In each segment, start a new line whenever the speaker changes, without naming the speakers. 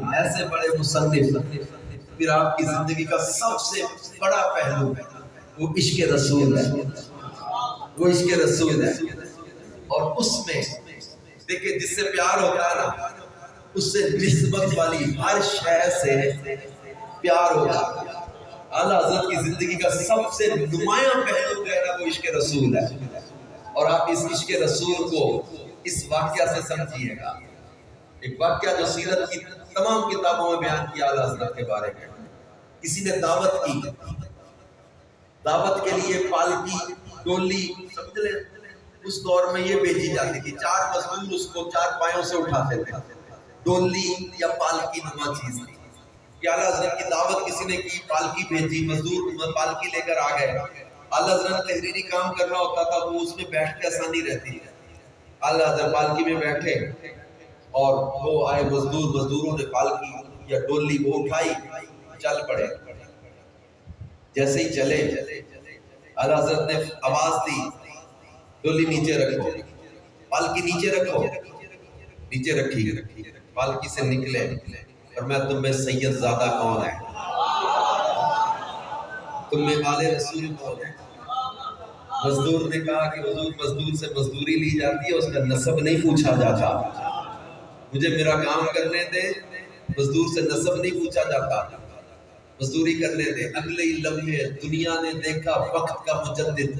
عالم، ایسے بڑے مصنف، پھر آپ کی زندگی کا سب سے بڑا پہلو وہ عشق رسول ہے، وہ عشق رسول ہے۔ اور اس میں دیکھیں جس سے پیار ہوتا ہے نا، اس سے نسبت والی ہر شے سے پیار ہوتا ہے۔ اعلیٰ حضرت کی زندگی کا سب سے نمایاں پہلو جو ہے نا وہ عشق رسول ہے، اور آپ اس عشق رسول کو اس واقعہ سے سمجھیے گا۔ ایک واقعہ جو سیرت کی تمام کتابوں میں بیان کیا اعلیٰ حضرت کے بارے میں، کسی نے دعوت کی، دعوت کے لیے پالکی ڈولی سمجھ لیں، اس دور میں یہ بھیجی جاتی تھی، 4 مزدور اس کو 4 پایوں سے اٹھاتے تھے، ڈولی یا پالکی نما چیز تھی۔ کہ اعلیٰ حضرت کی دعوت کسی نے کی، پالکی بھیجی، مزدور پالکی لے کر آ گئے، اعلیٰ حضرت نے تحریری کام کرنا ہوتا تھا تو اس میں بیٹھ کے آسانی رہتی ہے۔ اعلیٰ حضرت پالکی میں بیٹھے اور وہ آئے مزدوروں نے پالکی یا ڈولی وہ اٹھائی، چل پڑے۔ جیسے ہی چلے اعلیٰ حضرت نے آواز دی، ڈولی نیچے رکھو، پالکی نیچے رکھو، نیچے رکھی، پالکی سے نکلے اور میں تم میں سید زادہ کون ہے، تم میں آل رسول کون ہے؟ مزدور نے کہا کہ حضور مزدور سے مزدوری لی جاتی ہے، اس کا نسب نہیں پوچھا جاتا، مجھے میرا کام کرنے دے، مزدور سے نسب نہیں پوچھا جاتا، مزدوری کرنے دے۔ اگلے ہی لمحے دنیا نے دیکھا وقت کا مجدد،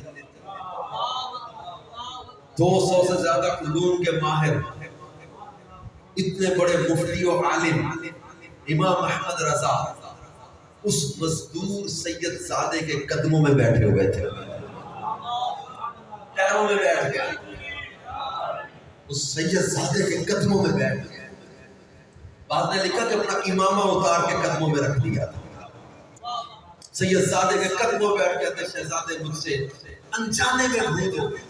200 سے زیادہ علوم کے ماہر، اتنے بڑے مفتی و عالم امام احمد رضا اس مزدور سید زادے کے قدموں میں بیٹھے ہوئے تھے، پیروں میں بیٹھ گئے، اس سید زادے کے قدموں میں بیٹھ گئے۔ بعد نے لکھا کہ اپنا امامہ اتار کے قدموں میں رکھ دیا تھا، سید زادے کے قدموں بیٹھ گئے تھے، شہزادے مجھ سے انجانے میں بھول ہو گئے،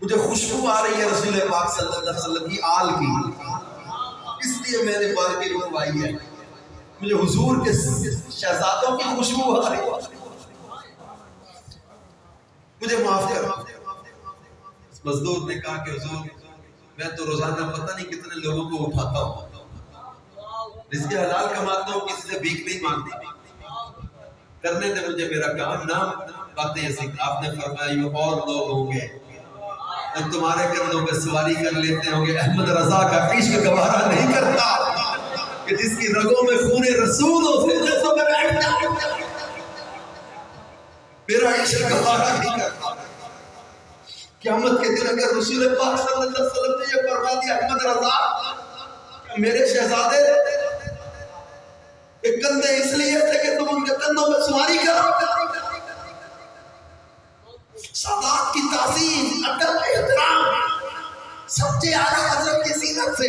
مجھے خوشبو آ رہی ہے رسول پاک صلی اللہ علیہ وسلم کی آل کی، اس لیے میں نے پالکی رکھوائی ہے، مجھے حضور کے شہزادوں کی خوشبو آ رہی ہے، مجھے معاف کر۔ مزدور نے کہا کہ حضور میں تو روزانہ پتہ نہیں کتنے لوگوں کو اٹھاتا ہوں، رزق حلال کماتا ہوں، کسی سے بھیک نہیں مانگتا، کرنے دے مجھے میرا کام، نہ باتیں ایسی۔ آپ نے فرمایا یہ اور لوگ ہوں گے تمہارے کندھوں پہ سواری کر لیتے ہوں گے، احمد رضا کا عشق گوارا نہیں کرتا کہ جس کی رگوں میں خون رسول ہو، سجدوں میں بیٹھتا میرا عشق گوارا نہیں کرتا۔ قیامت کے دن اگر رسول پاک صلی اللہ علیہ وسلم نے یہ فرما دیا احمد رضا میرے شہزادے یہ کندھے اس لیے تھے کہ تم ان کے کندھوں پہ سواری کرو، سادات کی تعظیم، ادب، احترام سچے اعلیٰ حضرت کی سیرت سے۔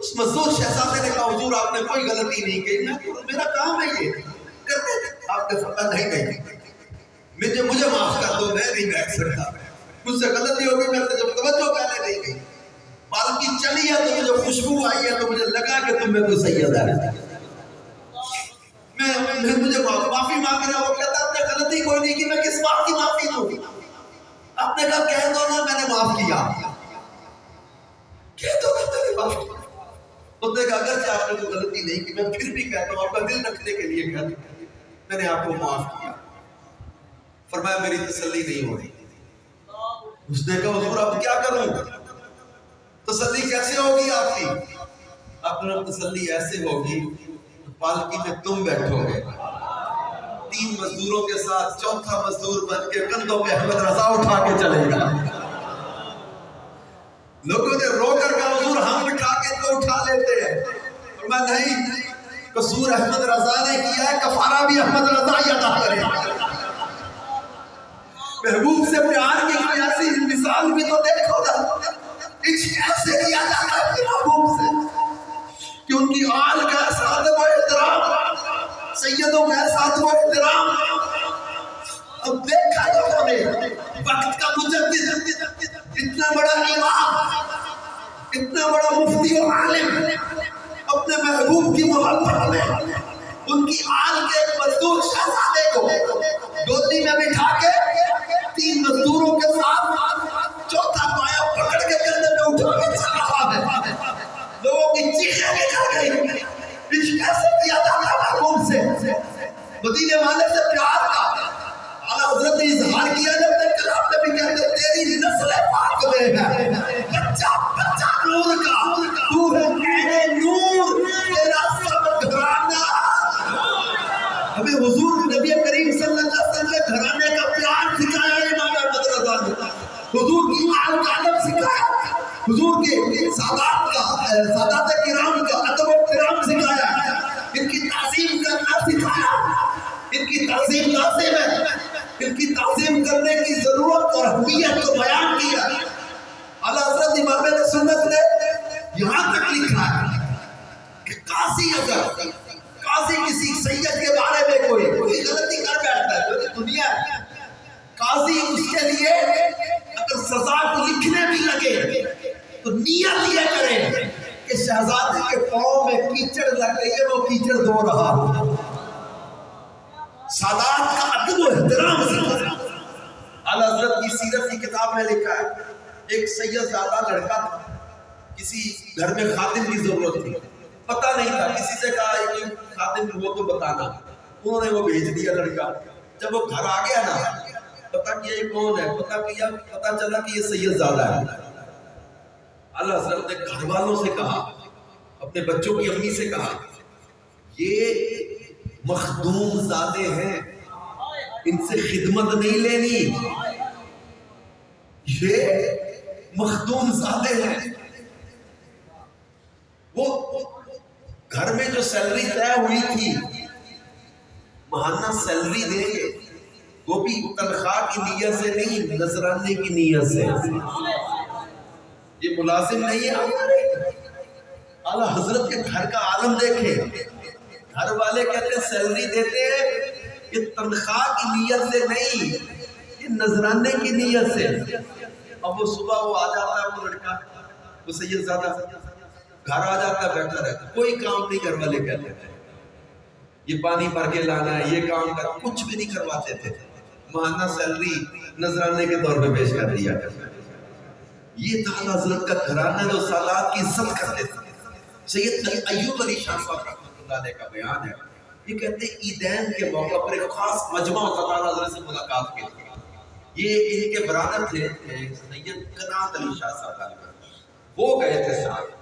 اس مزدور شہزادے نے کہا حضور آپ نے کوئی غلطی نہیں کی، میرا کام ہے یہ کرنے دیں۔ آپ نے فرمایا نہیں، مجھے معاف کر دو، میں نہیں بیٹھ سکتا، مجھ سے غلطی ہو گئی، میں نے جب توجہ پہلے نہیں گئی، پالکی چلی ہے تو مجھے خوشبو آئی ہے تو مجھے لگا کہ تم میں کوئی سید ہے، میں مجھے معافی مانگ رہا ہوں۔ وہ کہتا آپ نے غلطی کوئی نہیں کی، میں کس بات کی معافی دوں گی؟ آپ نے کہا کہہ دو نا میں نے معاف کیا، کہہ دو نا میں نے معاف کیا۔ اس نے کہا اگرچہ آپ نے کوئی غلطی نہیں کی، میں پھر بھی کہتا ہوں، آپ کا دل رکھنے کے لیے کہتا ہوں، میں نے آپ کو معاف کیا۔ فرمایا میری تسلی نہیں ہو رہی۔ اس نے کہا حضور اب کیا کروں؟ تسلی کیسے ہوگی آپ کی؟ اپنا تسلی ایسے ہوگی پالکی میں تم بیٹھو گے 3 مزدوروں کے ساتھ، چوتھا مزدور بن کے کندھوں پہ احمد رضا اٹھا کے چلے گا۔ لوگوں نے رو کر کہا حضور ہم بٹھا کے تو اٹھا لیتے ہیں، اور میں نہیں، قصور احمد رضا نے کیا ہے، کفارہ بھی احمد رضا ہی ادا کرے۔ محبوب سے پیار کی کوئی ایسی مثال بھی تو دیکھو نا، عشق ایسے کیا جاتا ہے محبوب سے کہ ان کی آل کا احساس و احترام، سیدوں کا احساس و احترام۔ اب دیکھا لوگوں نے وقت کا مجدد، اتنا بڑا امام، اتنا بڑا مفتی و عالم، اپنے محبوب کی محبت میں ان کی آل کے ایک مزدور شہزادے کو ڈولی میں بٹھا کے 3 مزدوروں کے ساتھ چوتھا پایا پکڑ کے کندھے پہ اٹھا کے چل رہا ہے۔ مدینے والے سے پیار کا اعلیٰ حضرت نے اظہار کیا جب تک کلام میں بھی کہتے تیری نسل پاک میں ہے بچہ بچہ نور کا تو ہے عین نور تیرا سب گھرانہ ہمیں حضور نبی کریم صلی اللہ علیہ وسلم نے گھرانے کا پیار سکھایا امام احمد رضا نے حضور کی آل کا ادب سکھایا حضور کے سادات کرام کا ادب و کرام سکھایا ان کی تعظیم کرنا سکھایا ان کی تعظیم لازم ہے ان کی تعظیم کرنے کی ضرورت اور اہمیت کو بیان کیا اعلیٰ حضرت امام اہل سنت نے یہاں تک لکھا ہے کہ قاضی کسی سید کے بارے میں کوئی غلطی کر بیٹھتا ہے جو دنیا ہے قاضی اس کے لیے اگر سزا کو لکھنے بھی لگے تو نیت یہ کرے کہ شہزادے کے پاؤں میں کیچڑ لگ گئی ہے وہ کیچڑ دھو رہا ہو سادات کا ادب و احترام سکھایا اعلیٰ حضرت کی سیرت کی کتاب میں لکھا ہے ایک سید زادہ لڑکا تھا کسی گھر میں خادم کی ضرورت تھی پتہ نہیں تھا کسی سے کہا کہ خادم وہ تو بتانا انہوں نے وہ بھیج دیا لڑکا جب وہ گھر آ گیا نا پتہ کیا یہ کون ہے پتہ چلا کہ یہ سید زادہ ہے اعلیٰ حضرت نے گھر والوں سے کہا اپنے بچوں کی امی سے کہا یہ مخدوم زادے ہیں ان سے خدمت نہیں لینی یہ مخدوم زادے ہیں وہ گھر میں جو سیلری طے ہوئی تھی ماہانہ سیلری دیں گے وہ بھی تنخواہ کی نیت سے نہیں نذرانے کی نیت سے یہ ملازم نہیں ہے اعلیٰ حضرت کے گھر کا عالم دیکھیں گھر والے کہتے ہیں سیلری دیتے ہیں یہ تنخواہ کی نیت سے نہیں یہ نذرانے کی نیت سے اب وہ صبح وہ آ جاتا ہے وہ لڑکا وہ سید زادہ گھر آ جاتا ہے بیٹھا رہتا کوئی کام نہیں گھر والے کہتے تھے یہ پانی بھر کے لانا ہے یہ کام کر کچھ بھی نہیں کرواتے تھے ماہانہ سیلری نذرانے کے طور پہ پیش کر دیا یہ تھا حضرت کا گھرانہ جو سالات کی عزت کرتے تھے سید ایوب علی شاہ صاحب رحمۃ اللہ علیہ کا بیان ہے یہ کہتے ہیں عیدین کے موقع پر ایک خاص مجمع ہوتا تھا حضرت سے ملاقات کے لیے یہ ان کے برادر تھے سید قنات علی شاہ صاحب وہ گئے تھے ساتھ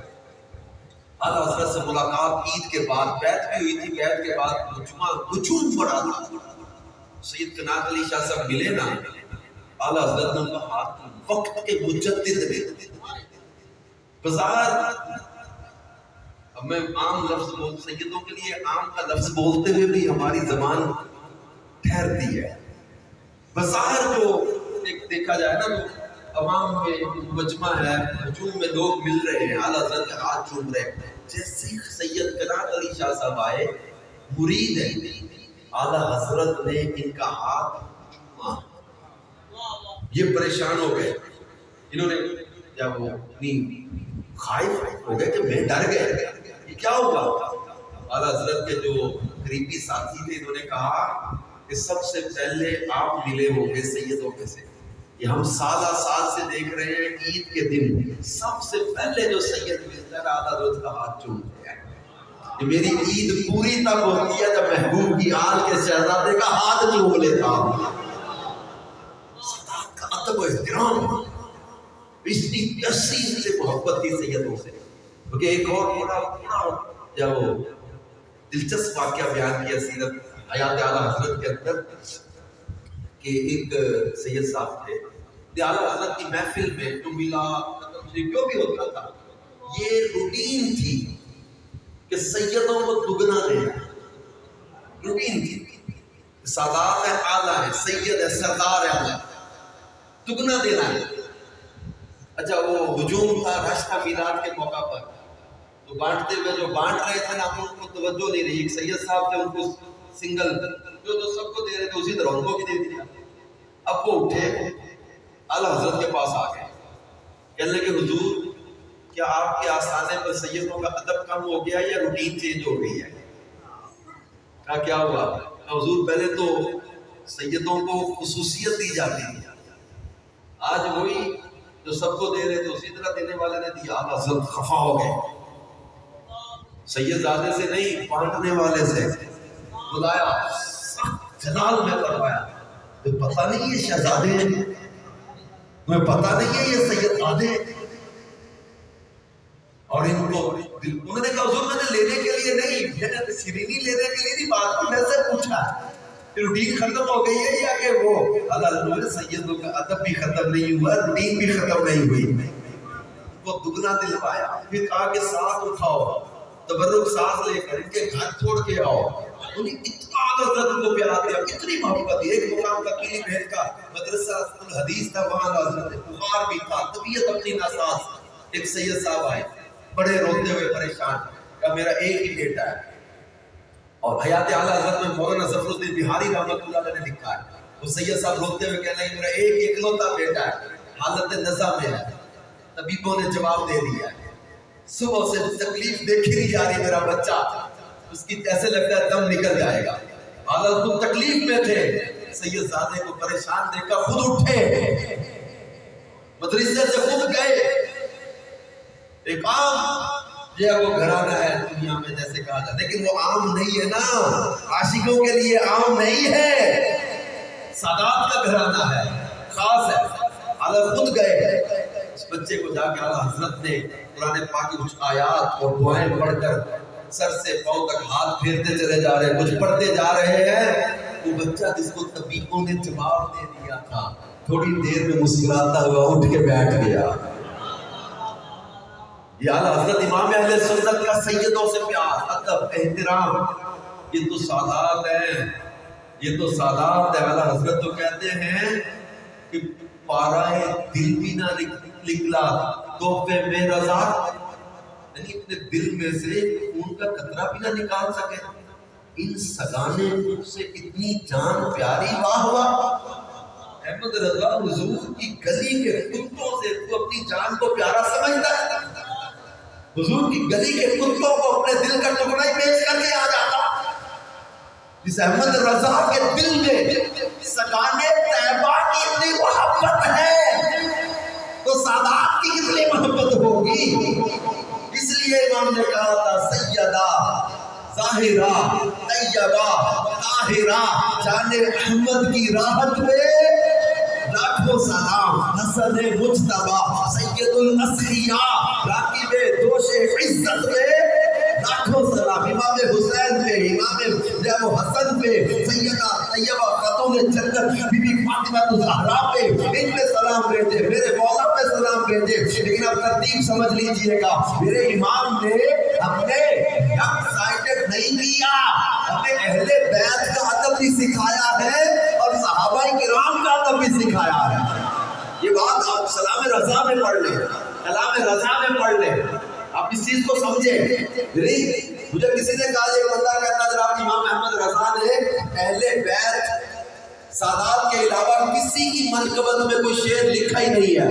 اعلیٰ حضرت سے ملاقات عید کے بعد بیعت بھی ہوئی تھی بیعت کے بعد مجمع ہجوم پڑا تھا سید قنات علی شاہ صاحب ملے نا اعلیٰ حضرت نے ان کا ہاتھ وقت کے مجدد نے بازار اب میں عام لفظ بول سیدوں کے لیے عام کا لفظ بولتے ہوئے بھی ہماری زبان ٹھہرتی ہے بازار کو ایک دیکھا جائے نا تو عوام میں مجمع ہے ہجوم میں لوگ مل رہے ہیں اعلیٰ حضرت کے ہاتھ چوم رہے ہیں جیسے سید قنات علی شاہ صاحب آئے مرید ہے اعلیٰ حضرت نے ان کا ہاتھ چوما یہ پریشان ہو گئے انہوں نے جب وہ خائف ہو گئے کہ میں ڈر گئے یہ کیا ہوا اعلیٰ حضرت کے جو قریبی ساتھی تھے انہوں نے کہا کہ سب سے پہلے آپ ملے ہوں گے سیدوں میں سے یہ ہم سالہ سال سے دیکھ رہے ہیں عید کے دن سب سے پہلے جو سید ملتا ہے اعلیٰ حضرت کا ہاتھ چومتے ہیں کہ میری عید پوری تب ہوتی ہے جب محبوب کی آل کے شہزادے کا ہاتھ چوم لیتا ہوں صداقت کا ادب و احترام اتنی تحسین سے محبت تھی سیدوں سے کیونکہ ایک اور بڑا جب وہ دلچسپ واقعہ بیان کیا سیرت حیات اعلیٰ حضرت کے اندر کہ ایک سید صاحب تھے اعلیٰ حضرت کی محفل میں جو ملا جو بھی ہوتا تھا یہ روٹین تھی کہ سیدوں کو دگنا دینا روٹین تھی سادات ہے اعلیٰ ہے سید ہے سردار ہے دگنا دینا ہے اچھا وہ ہجوم تھا رش تھا میلاد کے موقع پر تو بانٹتے ہوئے جو بانٹ رہے تھے نا ان کو توجہ نہیں رہی ایک سید صاحب تھے ان کو سنگل جو سب کو دے رہے تھے اسی طرح ان کو بھی دے دیا اب وہ اٹھے اعلیٰ حضرت کے پاس آ گئے کہنے لگے حضور کیا آپ کے آستانے پر سیدوں کا ادب کم ہو گیا یا روٹین چینج ہو گئی ہے کہا کیا ہوا حضور پہلے تو سیدوں کو خصوصیت دی جاتی تھی آج وہی جو سب کو دے رہے تھے اسی طرح دینے والے نے دیا اعلیٰ حضرت خفا ہو گئے سید زادے سے نہیں بانٹنے والے سے بلایا سخت جلال میں فرمایا تو پتہ نہیں یہ شہزادے ہیں، تمہیں پتہ نہیں ہے یہ سید زادے ہیں؟ اور ان کو انہوں نے کہا حضور میں نے لینے کے لیے نہیں، میں نے سیرینی لینے کے لیے نہیں بات کی، میں سے پوچھا روٹین ختم ہو گئی ہے یا کہ وہ اللہ سیدوں کا ادب بھی ختم نہیں ہوا، روٹین بھی ختم نہیں ہوئی؟ وہ دگنا دل پایا، پھر کہا کہ ساتھ اٹھاؤ، تبرک ساتھ لے کر ان کے گھر چھوڑ کے آؤ۔ انہیں اتنا حضرت کو پیار دیا، اتنی محبت دی۔ ایک مقام کا قلی بہن کا مدرسہ الحدیث تھا، وہاں حضرت بخار بھی تھا، طبیعت اپنی ناساز۔ ایک سید صاحب آئے بڑے روتے ہوئے پریشان، کہ میرا ایک ہی بیٹا ہے، اور حیات اعلیٰ حضرت میں مولانا ظفر الدین بہاری رحمۃ اللہ علیہ نے لکھا ہے، وہ سید صاحب روتے ہوئے کہنے لگے میرا ایک اکلوتا بیٹا ہے، حالت نزا میں ہے، طبیبوں نے جواب دے دیا ہے، صبح سے تکلیف دیکھی نہیں جا رہی، میرا بچہ اس کی ایسے لگتا ہے دم نکل جائے گا۔ حالت خود تکلیف میں تھے، سید زادے کو پریشان دیکھ کر خود اٹھے، مدرسے سے خود گئے۔ ایک عام یہ وہ گھرانہ ہے دنیا میں جیسے کہا جاتا ہے، لیکن وہ عام نہیں ہے نا، عاشقوں کے لیے عام نہیں ہے، سادات کا گھرانہ ہے، خاص ہے۔ حضرت خود گئے، اس بچے کو جا کے اعلیٰ حضرت نے قرآن پاک کی کچھ آیات اور دعائیں پڑھ کر سر سے پاؤں تک ہاتھ پھیرتے چلے جا رہے ہیں، کچھ پڑھتے جا رہے ہیں۔ وہ بچہ جس کو طبیبوں نے جواب دے دیا تھا، تھوڑی دیر میں مسکراتا ہوا اٹھ کے بیٹھ گیا۔ یہ اعلیٰ حضرت امام اہل سنت کا سیدوں سے پیار، ادب، احترام، یہ تو سادات ہیں، یہ تو سادات ہے۔ اعلیٰ حضرت تو کہتے ہیں کہ پارائے دل بھی نہ نکلا تحفے میں رضا، یعنی اپنے دل میں سے خون کا قطرہ بھی نہ نکال سکے، ان سگانے سے اتنی جان پیاری، واہ واہ۔ احمد رضا حضور کی گلی کے کتوں سے تو اپنی جان کو پیارا سمجھتا ہے، حضور کی گلی کے کتوں کو اپنے دل کا ٹکڑا ہی پیش کر کے آ جاتا۔ جس احمد رضا کے دل میں سگانے طیبہ کی اتنی محبت ہے تو سادات کی کتنی محبت ہوگی۔ اس لیے امام نے کہا تھا سیدہ ظاہرہ طیبہ طاہرہ جان احمد کی راحت میں لاکھوں سلام، حسن مجتبی سید الاسقیاء راکب دوش عزت میں لاکھوں سلام، امام حسین پہ، امام حسن پہ، سیدہ طیبہ خاتون جنت بی بی فاطمہ الزہرا پہ، ان پہ سلام بھیجے، میرے مولا پہ سلام بھیجے۔ لیکن اب ترتیب سمجھ لیجئے گا، میرے امام نے اپنے یک سائیڈڈ نہیں کیا، اپنے اہل بیت کا ادب بھی سکھایا ہے اور صحابہ کرام کا ادب بھی سکھایا ہے۔ یہ بات آپ سلام رضا میں پڑھ لیں، کلام رضا میں پڑھ لیں، آپ اس چیز کو سمجھیں۔ مجھے کسی نے کہا ایک بندہ کہتا جناب امام احمد رضا نے اہل بیت سادات کے علاوہ کسی کی منقبت میں کوئی شعر لکھا ہی نہیں ہے۔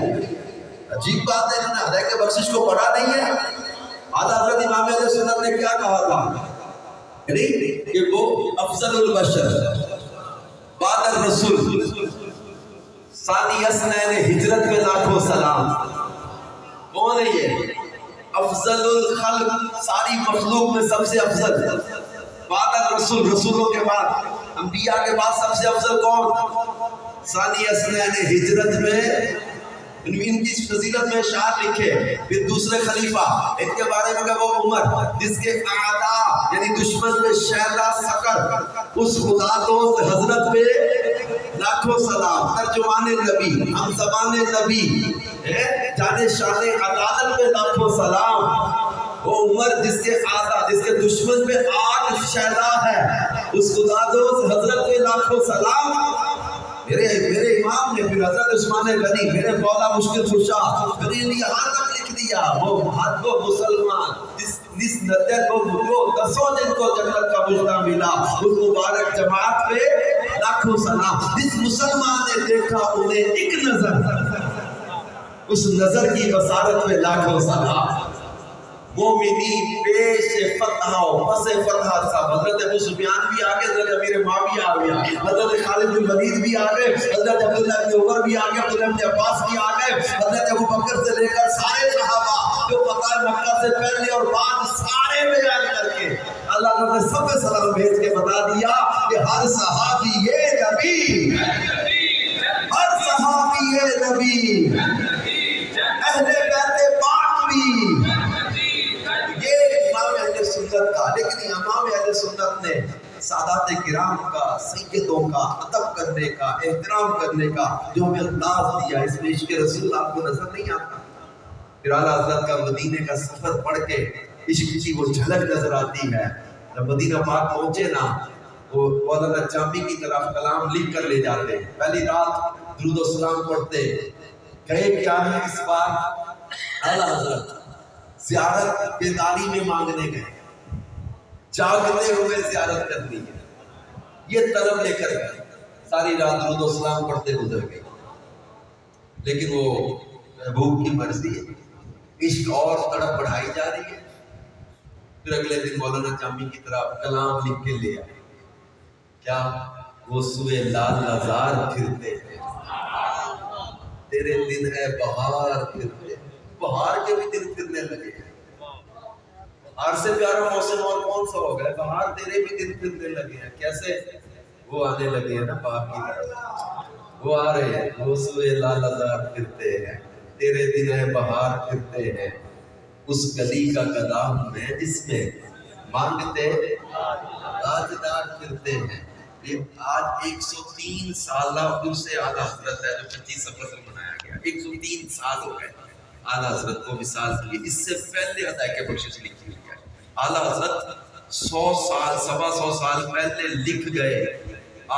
عجیب بات ہے، انہوں نے ہدایت بخشش کو پڑھا نہیں ہے۔ اعلیٰ حضرت امام اہل سنت نے کیا کہا تھا کہ وہ افضل البشر بعد الرسول ثانی اثنین ہجرت میں لاکھوں سلام۔ کون ہے یہ؟ افضل الخلق، ساری مخلوق میں سب سے افضل، بعد الرسول، رسولوں کے بعد، انبیاء کے بعد سب سے افضل کون؟ ثانی اثنین ہجرت میں، ان کی فضیلت میں اشعار لکھے۔ پھر دوسرے خلیفہ ان کے بارے میں کہ وہ عمر جس کے اعداء یعنی دشمن میں شیلا سکر، اس خدا دوست حضرت پہ لاکھوں سلام، ترجمان نبی، ہم زبان نبی، جانے شان عدالت پہ لاکھوں سلام۔ وہ عمر جس کے اعداء جس کے دشمن پہ آگ شیلا ہے، اس خدا دوست حضرت پہ لاکھوں سلام۔ میرے امام نے پھر حضرت عثمان غنی، میرے مولا مشکل کشا، میرے لیے یہاں تک لکھ دیا، وہ مسلمان جس ندر کو دسوں دن کو جنت کا مجدہ ملا، اس مبارک جماعت پہ لاکھوں سلام۔ جس مسلمان نے دیکھا انہیں ایک نظر، اس نظر کی بصارت پہ لاکھوں سلام۔ مومنین پیش فتح و پس فتح صاحب، حضرت ابو سفیان بھی آگے، حضرت امیر معاویہ آ گیا، حضرت خالد بن ولید بھی آگئے، حضرت عبداللہ بن عمر بھی آگئے، عبداللہ بن عباس بھی آگئے، حضرت ابو بکر سے لے کر سارے صحابہ جو فتح مکہ سے پہلے اور بعد سارے بیان کر کے اللہ نے سب سلام بھیج کے بتا دیا کہ ہر صحابی نبی، ہر صحابی نبی، اہل بیت پاک بھی، یہ امام اہل سنت کا۔ لیکن امام اہل سنت نے سادات کرام کا، سیدوں کا ادب کرنے کا، احترام کرنے کا جو ہمیں انداز دیا، اس میں عشق رسول آپ کو نظر نہیں آتا؟ پھر اعلیٰ حضرت کا مدینے کا سفر پڑھ کے عشق کی وہ جھلک نظر آتی ہے۔ جب مدینہ پاک پہنچے نا، وہ مولانا جامی کی طرف کلام لکھ کر لے جاتے، پہلی رات درود و سلام پڑھتے، کہے کیا ہے اس بار؟ اعلیٰ حضرت زیارت بیداری میں مانگنے گئے، جاگتے ہوئے زیارت کرنی ہے، یہ طلب لے کر گئے، ساری رات درود و سلام پڑھتے گزر گئے۔ لیکن وہ محبوب کی مرضی ہے، عشق اور تڑپ بڑھائی جا رہی ہے۔ پھر اگلے دن مولانا جامی کی طرف کلام لکھ کے لے آئے، کیا؟ وہ سوئے لال نظار پھرتے ہیں، تیرے دن ہے بہار پھرتے، بہار کے بھی دن پھرنے لگے ہیں۔ بہار سے پیارا موسم اور کون سا ہو گیا؟ بہار تیرے بھی دن پھرنے لگے ہیں۔ کیسے؟ وہ آنے لگے ہیں نا باغ کی طرف، وہ آ رہے ہیں، وہ سوئے لال نظار پھرتے ہیں، تیرے دن ہے بہار پھرتے ہیں، اس گلی کا قدام ہے جس میں مانگتے تاجدار پھرتے ہیں۔ یہ آج 103 سالہ عرس اعلیٰ حضرت ہے جو 25 صفر سے منایا گیا، 103 سال ہو گئے اعلیٰ حضرت کو وصال کیے۔ اس سے پہلے ہدایت بخشش لکھی ہوئی ہے، اعلیٰ حضرت 100 سال 125 سال پہلے لکھ گئے،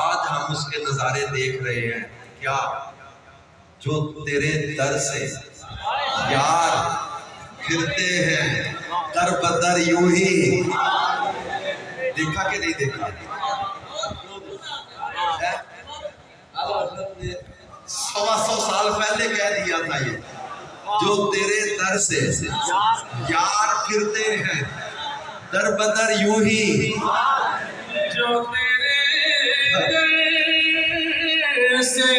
آج ہم اس کے نظارے دیکھ رہے ہیں۔ کیا؟ جو تیرے در سے یار پھرتے ہیں در بدر یوں ہی، دیکھا کہ نہیں دیکھا؟ حضرت نے 125 سال پہلے کہہ دیا تھا یہ، جو تیرے در سے یار پھرتے ہیں در بدر یوں ہی، جو تیرے در سے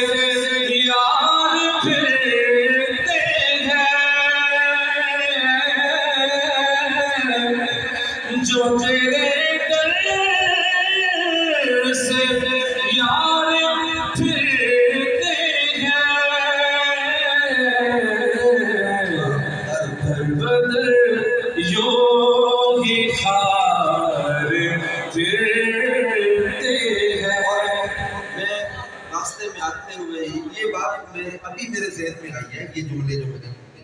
یار پھرتے ہیں، جو تیرے در سے یار پھرتے ہیں، در بدر یوں ہی ہار پھرتے ہیں۔ میں راستے میں آتے ہوئے یہ بات ابھی میرے ذہن میں آئی ہے، یہ جملے جو میں نے بولے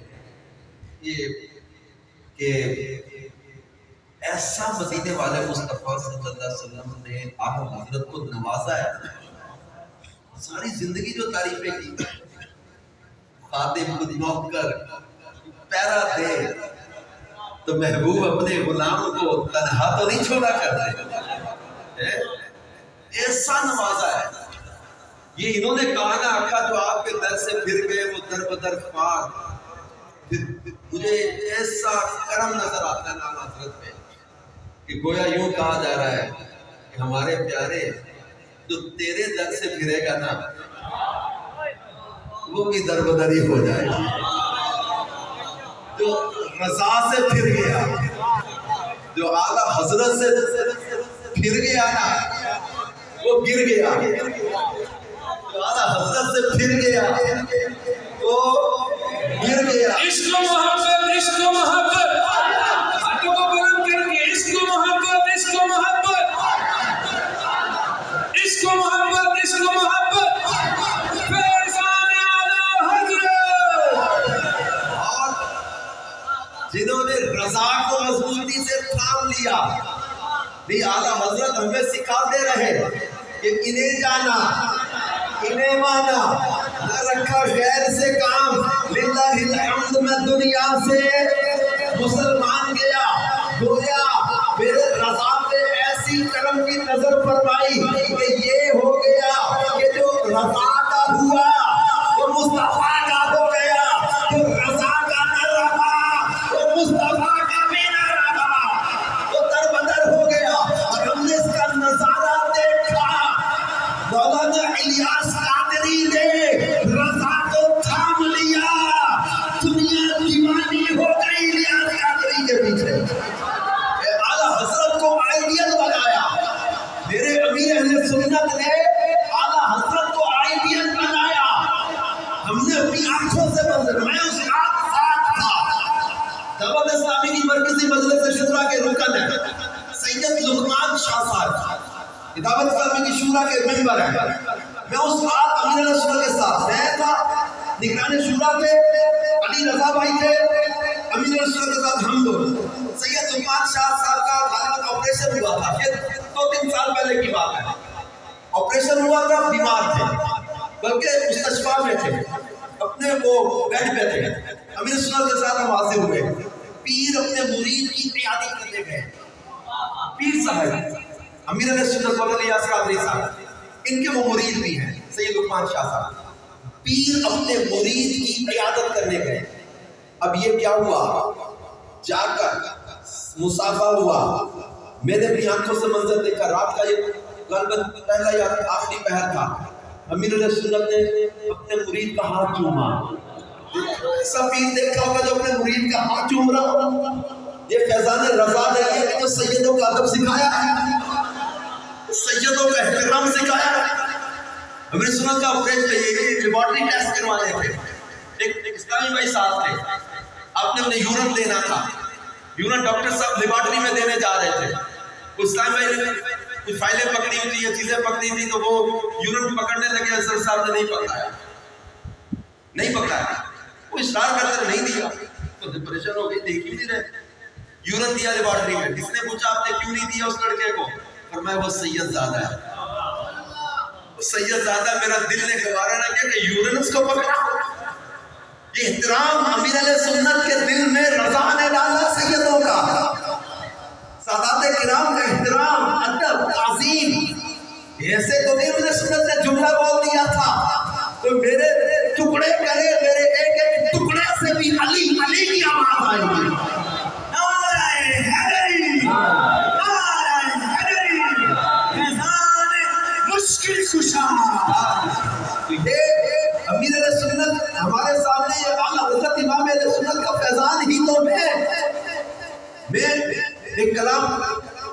یہ کہ ایسا مدینے والے مصطفیٰ صلی اللہ علیہ وسلم نے آقا حضرت کو نوازا ہے، ساری زندگی جو تعریفیں کی، خادم خود نوکر پیرا دے، تو محبوب اپنے غلام کو تنہا تو نہیں چھوڑا کرتے، ایسا نوازا ہے۔ یہ انہوں نے کہا نا، آقا جو آپ کے در سے پھر گئے وہ در بدر خوار، مجھے ایسا کرم نظر آتا ہے نام حضرت پہ کہ گویا یوں کہا جا رہا ہے کہ ہمارے پیارے جو تیرے در سے پھرے گا نا وہ بھی در بدر ہی ہو جائے گا، جو رضا سے پھر گیا، جو اعلیٰ حضرت سے پھر گیا نا وہ گر گیا، جو اعلیٰ حضرت سے پھر گیا وہ گر گیا۔
عشق و محبت، عشق و محبت، ہاتھوں کو بلند کر کے عشق و محبت، عشق و محبت، عشق و محبت، عشق و محبت، فیضان اعلیٰ حضرت۔
اور جنہوں نے رضا کو مضبوطی سے تھام لیا، بھی اعلیٰ حضرت ہمیں سکھاتے رہے کہ انہیں جانا انہیں مانا، نہ رکھا غیر سے کام، للہ الحمد میں دنیا سے مسلمان گیا، گویا میرے رضا پہ ایسی کرم کی نظر فرمائی کہ یہ ہو گیا کہ جو رضا کا ہوا وہ مصطفیٰ کا ہو گیا، جو رضا کا نہ رہا وہ مصطفیٰ کا بھی نہ رہا، وہ در بدر ہو گیا۔ اور ہم نے اس کا نظارہ دیکھا، مولانا الیاس قادری نے رضا کو تھام لیا، دنیا دیوانی ہو گئی الیاس قادری کے پیچھے، اعلیٰ حضرت کو آئیڈیل بنایا۔ میرے امیر اہل سنت اسلامی کی مرکزی مجلس شورا کے رکن ہیں سید لقمان شاہ صاحب، دعوت اسلامی کی شورا کے ممبر ہیں. میں اس رات امیر علیہ سنت کے ساتھ، میں تھا نگران شورا کے، علی رضا بھائی تھے، امیر علیہ سنت کے ساتھ ہم دو. سید لقمان شاہ صاحب کا غالباً آپریشن ہوا تھا، یہ 2-3 سال پہلے کی بات ہے. آپریشن ہوا تھا، بیمار تھے، بلکہ مستشفیٰ میں تھے، اپنے وہ بیڈ پہ تھے. امیر سنت کے ساتھ ہم حاضر ہوئے. پیر اپنے مرید کی قیادت کرنے گئے. پیر صاحب امیر علیہ سنت مولانا الیاس قادری صاحب، ان کے وہ مرید بھی ہیں سید لقمان شاہ صاحب. پیر اپنے مرید کی قیادت کرنے گئے. اب یہ کیا ہوا، جا کر مصافحہ ہوا. میں نے اپنی آنکھوں سے منظر دیکھا. رات کا یہ غالباً پہلا یا آخری پہر تھا. امیر علیہ سنت نے اپنے مرید کا ہاتھ چوما. ایسا پیر دیکھا ہوگا جو اپنے مرید کا ہاتھ چوم رہا ہو. یہ فیضان رضا نہیں ہے کہ جو سیدوں کا ادب سکھایا ہے، سیدوں کا احترام سکھایا ہے. امیر سنت کا لیبارٹری ٹیسٹ کروانے تھے. ایک اسلامی بھائی صاحب تھے، آپ نے انہیں یورین دینا تھا. یورین ڈاکٹر صاحب لیبارٹری میں دینے جا رہے تھے. اسلامی بھائی نے کچھ فائلیں پکڑی ہوئی تھی، چیزیں پکڑی تھی، تو وہ یورین پکڑنے لگے. اصل صاحب نے نہیں پکڑایا. وہ اشار کرتے نہیں دیا تو ڈپریشن ہو گئی، دیکھ ہی نہیں رہے. یورین دیا لیبارٹری میں. کس نے پوچھا آپ نے کیوں نہیں دیا اس لڑکے کو؟ فرمایا وہ سید زادہ ہے. سید زادہ میرا دل نے گوارا نہ کیا کہ یورین اس کو پکڑا. یہ احترام امیر علیہ سنت کے دل میں رضا نے ڈالا سیدوں کا. سادات کرام کا احترام، ادب، تعظیم. ایسے تو نہیں امیر علیہ سنت نے جملہ بول دیا تھا تو میرے ٹکڑے کرے، میرے ایک ایک ٹکڑے سے بھی علی علی کی آواز آئی گی. نعرہ حیدری، نعرہ حیدری، فیضان مشکل کشا. یہ امیر علیہ سنت ہمارے سامنے، یہ اعلیٰ حضرت امام علیہ سنت کا فیضان ہی تو ہے. میں ایک کلام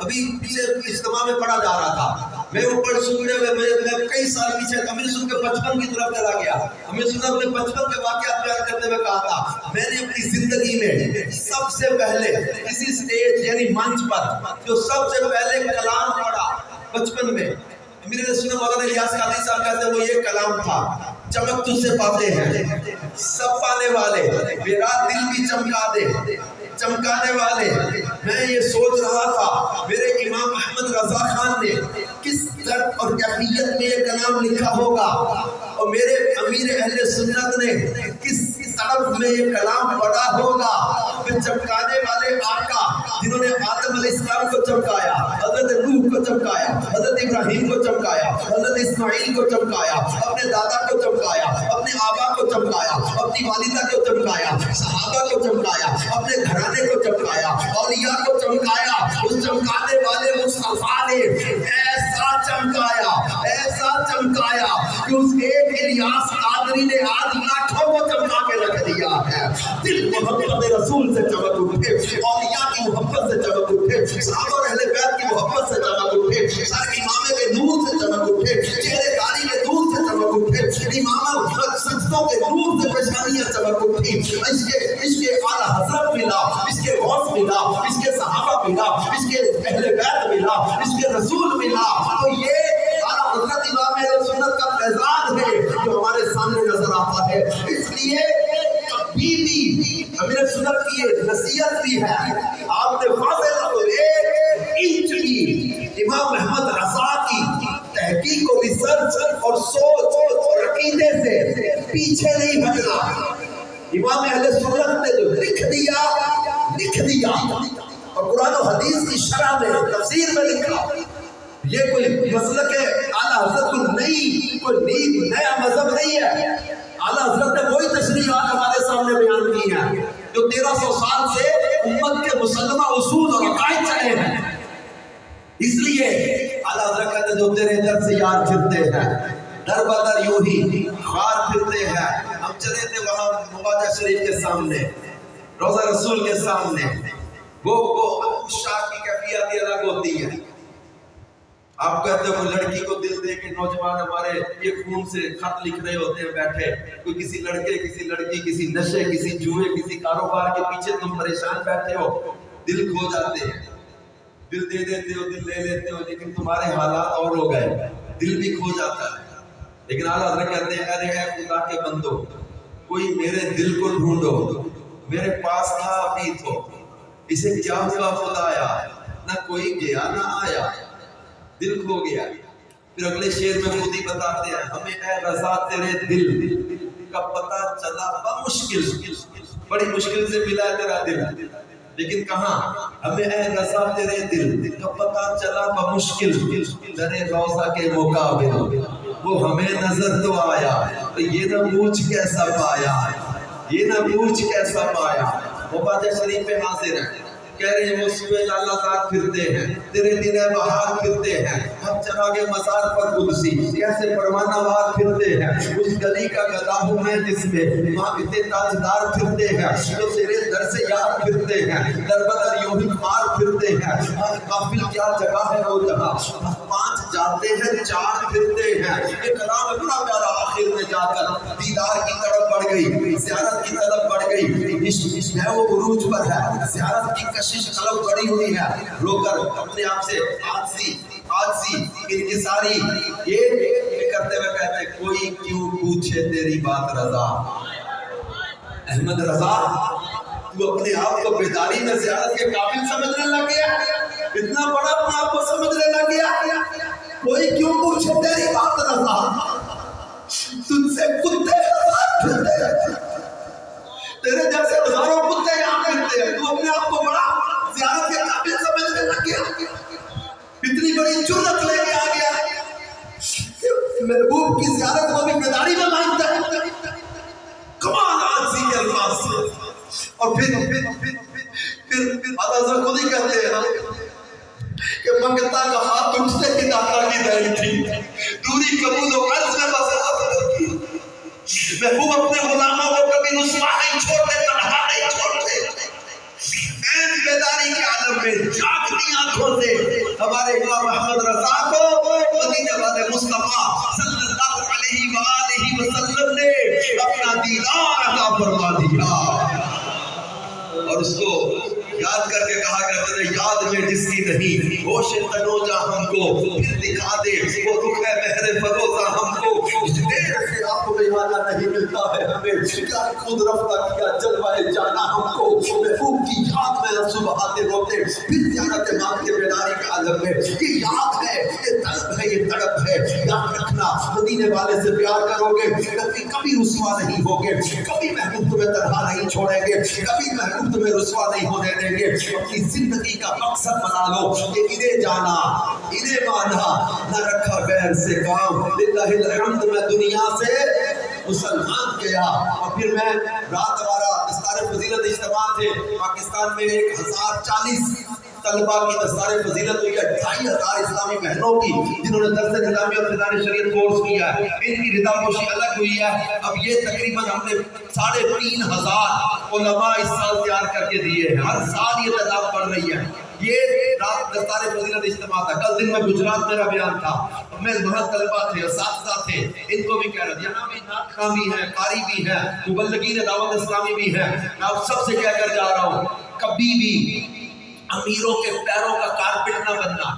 ابھی پیچھے اجتماع میں پڑھا جا رہا تھا. میں اوپر سننے میں کئی سال پیچھے امیر سنت کے بچپن کی طرف چلا گیا. امیر سنت اپنے بچپن کے واقعات بیان کرتے ہوئے کہا تھا، میں نے اپنی زندگی میں سب سے پہلے کسی سٹیج یعنی منچ پر جو سب سے پہلے کلام پڑھا بچپن میں، امیر علیہ سنت مولانا الیاس قادری صاحب کہتے ہیں وہ یہ کلام تھا، چمک تجھ سے پاتے ہیں سب پانے والے، میرا دل بھی چمکا دے چمکانے والے. میں یہ سوچ رہا تھا میرے امام احمد رضا خان نے کس درد اور کیفیت میں یہ کلام لکھا ہوگا، اور میرے امیر اہل سنت نے کس طرف میں یہ کلام پڑھا ہوگا. پھر چمکانے والے آقا جنہوں نے آدم علیہ السلام کو چمکایا، حضرت نوح کو چمکایا، حضرت ابراہیم کو چمکایا، حضرت اسماعیل کو چمکایا، اپنے دادا کو چمکایا، اپنے آبا کو چمکایا، اپنی والدہ کو چمکایا، صحابہ کو چمکایا، اپنے گھرانے کو چمکایا، اولیاء کو چمکایا. اس چمکانے والے مصطفیٰ نے ایسا چمکایا کہ اس ایک الیاس قادری نے آج لاکھوں کو چمکا کے رکھ دیا ہے. دل محبت رسول سے چمک اٹھے، اولیاء کی محبت سے چمک اٹھے، صحابہ اور اہل بیت کی محبت سے چمک اٹھے، سر امامے کے نور سے چمک اٹھے، چہرے داری کے نور سے چمک اٹھے، امام سجدوں کے نور سے پیشانیاں چمک اٹھی. اس کے اعلیٰ حضرت ملا، اس کے غوث ملا، اس کے صحابہ ملا، اس کے اہل بیت ملا، اس کے رسول ملا. تو یہ اعلیٰ حضرت امام اہل سنت کا فیضان ہے جو ہمارے سامنے نظر آتا ہے. اس لیے کبھی بھی امیر سنت کی یہ نصیحت بھی ہے، آپ نے فاضل کو 1 انچ بھی امام محمد رضا کی تحقیق و ریسرچ اور سوچ اور عقیدے سے پیچھے نہیں ہٹنا. امام اہل سنت نے جو لکھ دیا اور قرآن و حدیث کی شرح میں تفسیر میں لکھا. یہ کوئی مسلک ہے اعلیٰ حضرت کو نیا مذہب نہیں ہے. اعلیٰ حضرت نے وہی تشریحات ہمارے سامنے بیان کی ہیں جو 1300 سال سے امت کے مسلمہ اصول اور عقائد چلے ہیں. اس لیے اعلیٰ حضرت کہتے ہیں جو تیرے در سے یار پھرتے ہیں، در بدر یوں ہی خار پھرتے ہیں. ہم چلے تھے وہاں مواجہ شریف کے سامنے، روضہ رسول کے سامنے، وہ شاہ کی کیفیت الگ ہوتی ہے. آپ کہتے ہو کوئی لڑکی کو دل دے کے نوجوان ہمارے یہ خون سے خط لکھ رہے ہوتے ہیں بیٹھے، کوئی کسی لڑکے کسی لڑکی کسی نشے کسی جوئے کسی کاروبار کے پیچھے تم پریشان بیٹھے ہو، دل کھو جاتے ہیں، دل دے دیتے ہو دل لے لیتے ہو، لیکن تمہارے حالات اور ہو گئے، دل بھی کھو جاتا ہے۔ لیکن اعلیٰ حضرت کہتے ہیں ارے اے خدا کے بندو، کوئی میرے دل کو ڈھونڈو، میرے پاس تھا ابھی تو، اسے کیا ہوا خدایا، نہ کوئی گیا نہ آیا، دل کھو گیا۔ پھر اگلے شعر میں خود ہی بتاتے ہیں ہمیں اے رضا تیرے دل کا پتہ چلا بمشکل، بڑی مشکل سے ملا ہے تیرا دل، لیکن کہاں ہمیں اے رضا تیرے دل کا پتہ چلا بمشکل، درے روضہ کے مقابل وہ ہمیں نظر تو آیا، یہ نہ پوچھ کیسا پایا، یہ نہ پوچھ کیسا پایا۔ وہ باجہ شریف پہ حاضر ہیں، کہہ رہے ہیں وہ سوئے لالا زاد پھرتے ہیں، تیرے دن بہار پھرتے ہیں، ہم چراغ مزار پر قدسی کیسے پروانہ وار پھرتے ہیں، اس گلی کا گدا ہوں میں جس میں امام تاجدار پھرتے ہیں، جو تیرے در سے یار پھرتے ہیں، در بدر یوں ہی مار پھرتے ہیں، قافل کیا جگہ ہے وہ جگہ، پانچ جاتے ہیں چار پھرتے ہیں۔ یہ کلام بڑا پیارا، آخر میں جا کر دیدار کی طرف بڑھ گئی، زیارت کی طرف بڑھ گئی، عشق ہے وہ عروج پر ہے، زیارت کی کشش طلب بڑی ہوئی ہے، رو کر اپنے آپ سے آجزی انکساری یہ کرتے ہوئے کہتے ہیں کوئی کیوں پوچھے تیری بات رضا، احمد رضا تو اپنے آپ کو بیداری میں زیارت کے قابل سمجھنے لگ گیا، اتنا بڑا اپنے آپ کو سمجھنے لگ گیا، کوئی کیوں پوچھے تیری بات رضا، تجھ سے کتے ہزار پھرتے ہیں، تیرے جیسے ہزاروں کتے یہاں پھرتے ہیں، تو اپنے آپ کو بڑا زیارت کے قابل سمجھنے لگ گیا، اتنی بڑی جرت لے کے آ گیا کہ محبوب کی زیارت کو بھی بیداری میں مانتا ہے، کمال عاجزی کے الفاظ سے۔ اور پھر آدھا خود ہی کہتے ہیں کہ منگتا کا ہاتھ اٹھتے ہی داتا کی دین تھی، دوری قبول و عرض میں بساط کی، محبوب اپنے غلاموں کو کبھی رسوا نہیں چھوڑتے، تنہا نہیں چھوڑتے، این بیداری کے عالم میں جاگتی آنکھوں سے ہمارے امام احمد رضا کو مدینہ والے مصطفیٰ صلی اللہ علیہ وآلہ وسلم نے اپنا دیدار عطا فرما دیا، اور اس کو یاد کر کے کہا کرتے تھے یاد میں جس کی نہیں ہوش تنوجہ ہم کو پھر دکھا دے وہ رخ ہے مہر فروزہ ہم کو، دیر سے آپ کو بیانہ نہیں ملتا ہے ہمیں، کیا خود رفتہ کیا جلوہ جانا ہم کو، محبوب کی یاد میں صبح آتے روتے پھر زیارت مانگ کے بیداری کے عالم میں، یہ یاد ہے یہ طلب ہے یہ تڑپ ہے، یاد رکھنا مدینے والے سے پیار کرو گے کبھی رسوا نہیں ہوگے، کبھی محبوب تمہیں تنہا نہیں چھوڑیں گے، کبھی محبوب تمہیں رسوا نہیں ہونے دیں گے، اپنی زندگی کا مقصد بنا لو کہ انہیں جانا انہیں مانا نہ رکھا غیر سے کام، للہ الحمد میں دنیا سے مسلمان گیا۔ اور پھر میں رات ہمارا دستار فضیلت اجتماع تھے پاکستان میں 1040 طلبہ کی دستار فضیلت ہوئی ہے، 2500 اسلامی بہنوں کی جنہوں نے درس نظامی اور فضائل شریعت کورس کیا ہے، ان کی رضا پوشی الگ ہوئی ہے۔ اب یہ تقریباً ہم نے 3500 علماء اس سال تیار کر کے دیے ہیں، ہر سال یہ تعداد بڑھ رہی ہے۔ یہ رات دستار فضیلت اجتماع تھا، کل دن میں گجرات میرا بیان تھا، میں وہاں طلبہ تھے اساتذہ تھے، ان کو بھی کہہ رہا تھا یہاں بھی نعت خواں بھی ہیں، قاری بھی ہیں، مبلغین دعوت اسلامی بھی ہیں، میں آپ سب سے کہہ کر جا رہا ہوں کبھی بھی امیروں کے پیروں کا کارپٹ نہ بننا،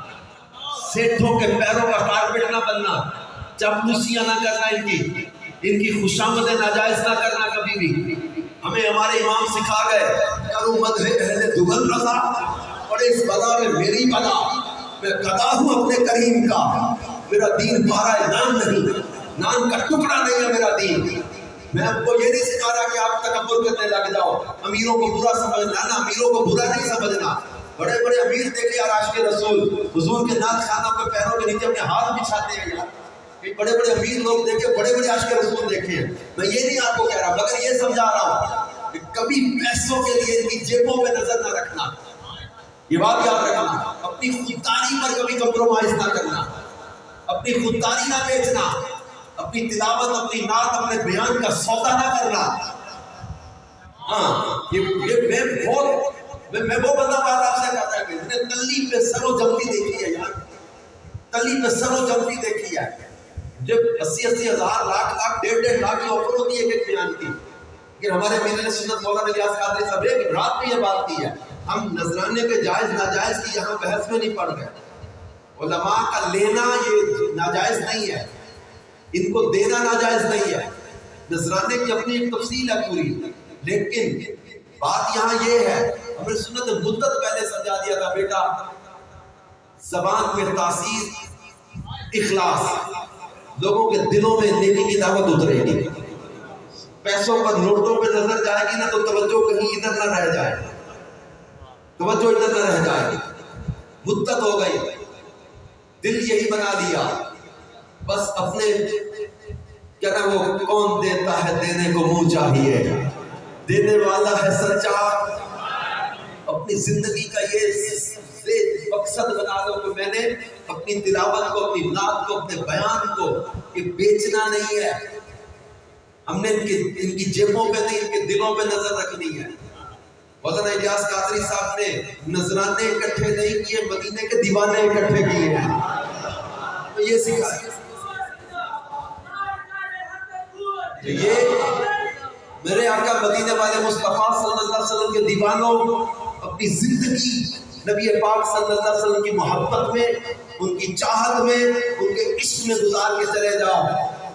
سیٹھوں کے پیروں کا کارپٹ نہ بننا، چاپلوسیاں نہ کرنا، ان کی خوشامدیں ناجائز نہ کرنا کبھی بھی۔ ہمیں ہمارے امام سکھا گئے کرو مدح اہل دغل رضا، اور اس بلا میں میری بلا، میں قضا ہوں اپنے کریم کا، میرا دین پارا نان نہیں، نان کا ٹکڑا نہیں ہے میرا دین۔ میں آپ کو یہ نہیں سکھا رہا کہ آپ تکبر کرنے لگ جاؤ، امیروں کو برا سمجھنا، نہ امیروں کو برا نہیں سمجھنا۔ بڑے بڑے امیر دیکھے یار عاشق رسول حضور کے نعت خانوں کے پیروں کے نیچے اپنے ہاتھ بچھاتے ہیں یار، بڑے بڑے امیر لوگ دیکھے، بڑے بڑے عاشق رسول دیکھے ہیں۔ میں یہ نہیں آپ کو کہہ رہا، مگر یہ سمجھا رہا ہوں کہ کبھی پیسوں کے لیے ان کی جیبوں میں نظر نہ رکھنا، یہ بات یاد رکھنا، اپنی خودداری پر کبھی کمپرومائز نہ کرنا، اپنی خودداری نہ بیچنا، اپنی تلاوت اپنی نعت اپنے بیان کا سودا نہ کرنا۔ ہاں میں وہ بندہ بات آپ سے کہتا ہے کہ جس نے تلی پہ سر و جمتی دیکھی ہے یار، کلی پہ سرو جمتی دیکھی ہے، جب 80 ہزار لاکھ 1.5 لاکھ کی آفر ہوتی ہے ایک بیان کی، لیکن ہمارے میرے سنت مولانا الیاس قادری صاحب ایک رات میں یہ بات کی ہے. ہم نذرانے کے جائز ناجائز کی یہاں بحث میں نہیں پڑ گئے. علماء کا لینا یہ ناجائز نہیں ہے، ان کو دینا ناجائز نہیں ہے، نذرانے کی اپنی ایک تفصیل ہے پوری. لیکن بات یہاں یہ ہے، ہمیں سنت مدت پہلے سمجھا دیا تھا، بیٹا زبان میں تاثیر اخلاص، لوگوں کے دلوں میں نیکی کی دعوت اترے گی. پیسوں پر نوٹوں پہ نظر جائے گی نا تو توجہ کہیں ادھر نہ رہ جائے، توجہ ادھر نہ رہ جائے. مدت ہو گئی، دل یہی بنا لیا بس اپنے کیا نا وہ کون دیتا ہے دینے کو منہ چاہیے، دینے والا ہے سچا. اپنی زندگی کا یہ مقصد بنا دو کہ میں نے اپنی تلاوت کو، اپنی نعت کو، اپنے بیان کو یہ بیچنا نہیں ہے. ہم نے ان کی جیبوں پہ نہیں، ان کے دلوں پہ نظر رکھنی ہے. مولانا الیاس قادری صاحب نے نذرانے اکٹھے نہیں کیے، مدینے کے دیوانے اکٹھے کیے ہیں. تو یہ سکھایا، یہ میرے آقا مدینے والے مصطفیٰ صلی اللہ علیہ وسلم کے دیوانوں اپنی زندگی نبی پاک صلی اللہ علیہ وسلم کی محبت میں، ان کی چاہت میں، ان کے عشق میں گزار کے چلے جاؤ.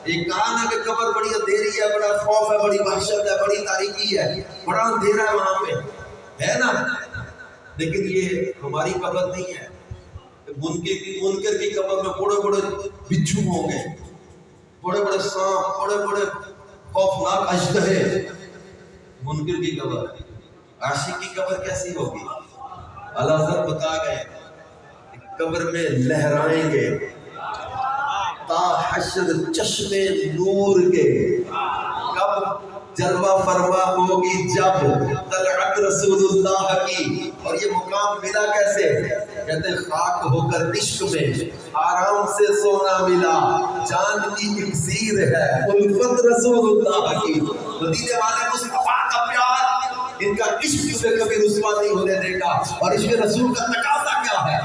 ایک کہا نا کہ قبر بڑی اندھیری ہے، بڑا خوف ہے، بڑی وحشت ہے، بڑی تاریکی ہے، بڑا اندھیرا ہے وہاں پہ، ہے نا. لیکن یہ ہماری قبر نہیں ہے. منکر کی قبر میں بڑے بڑے بچھو ہوں گے، بڑے بڑے سانپ، بڑے بڑے خوفناک اژدہے. منکر کی قبر، عاشق کی قبر کیسی ہوگی؟ اللہ حضرت بتا گئے قبر میں لہرائیں گے تا حشر چشمے نور کے. کب جلوہ فرما ہوگی؟ جب طلعت رسول اللہ کی. اور یہ مقام ملا کیسے؟ کہتے خاک ہو کر عشق میں آرام سے سونا ملا، جان کی اکسیر ہے الفت رسول اللہ کی. مدینے والے مصطفیٰ کا پیار، ان کا عشق سے کبھی رسوا نہیں ہونے دے گا. اور عشق رسول کا تقاضا کیا ہے؟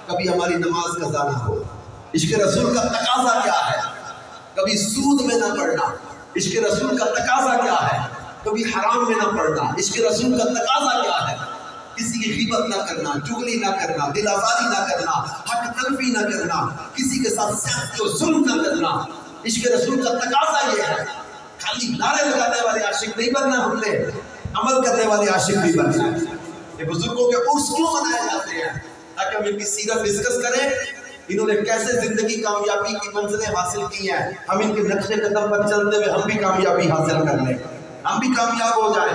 کبھی ہماری نماز قضا نہ ہو. عشق رسول کا تقاضا کیا ہے؟ کبھی سود میں نہ پڑنا. عشق رسول کا تقاضا کیا ہے؟ کبھی حرام میں نہ پڑنا. عشق رسول کا تقاضا کیا ہے؟ کسی کی غیبت نہ کرنا، چغلی نہ کرنا، دل آزاری نہ کرنا، حق تلفی نہ کرنا، کسی کے ساتھ زیادتی اور ظلم نہ کرنا. عشق رسول کا تقاضا یہ ہے. خالی نعرے لگانے والے عاشق نہیں بننا، ہم نے عمل کرنے والے عاشق بھی بننا. یہ بزرگوں کے عرس کیوں منائے جاتے ہیں؟ تاکہ ہم ان کی سیرت ڈسکس کریں، انہوں نے کیسے زندگی کامیابی کی منزلیں حاصل کی ہیں. ہم ان کے نقش قدم پر چلتے ہوئے ہم بھی کامیابی حاصل کر لیں، ہم بھی کامیاب ہو جائیں،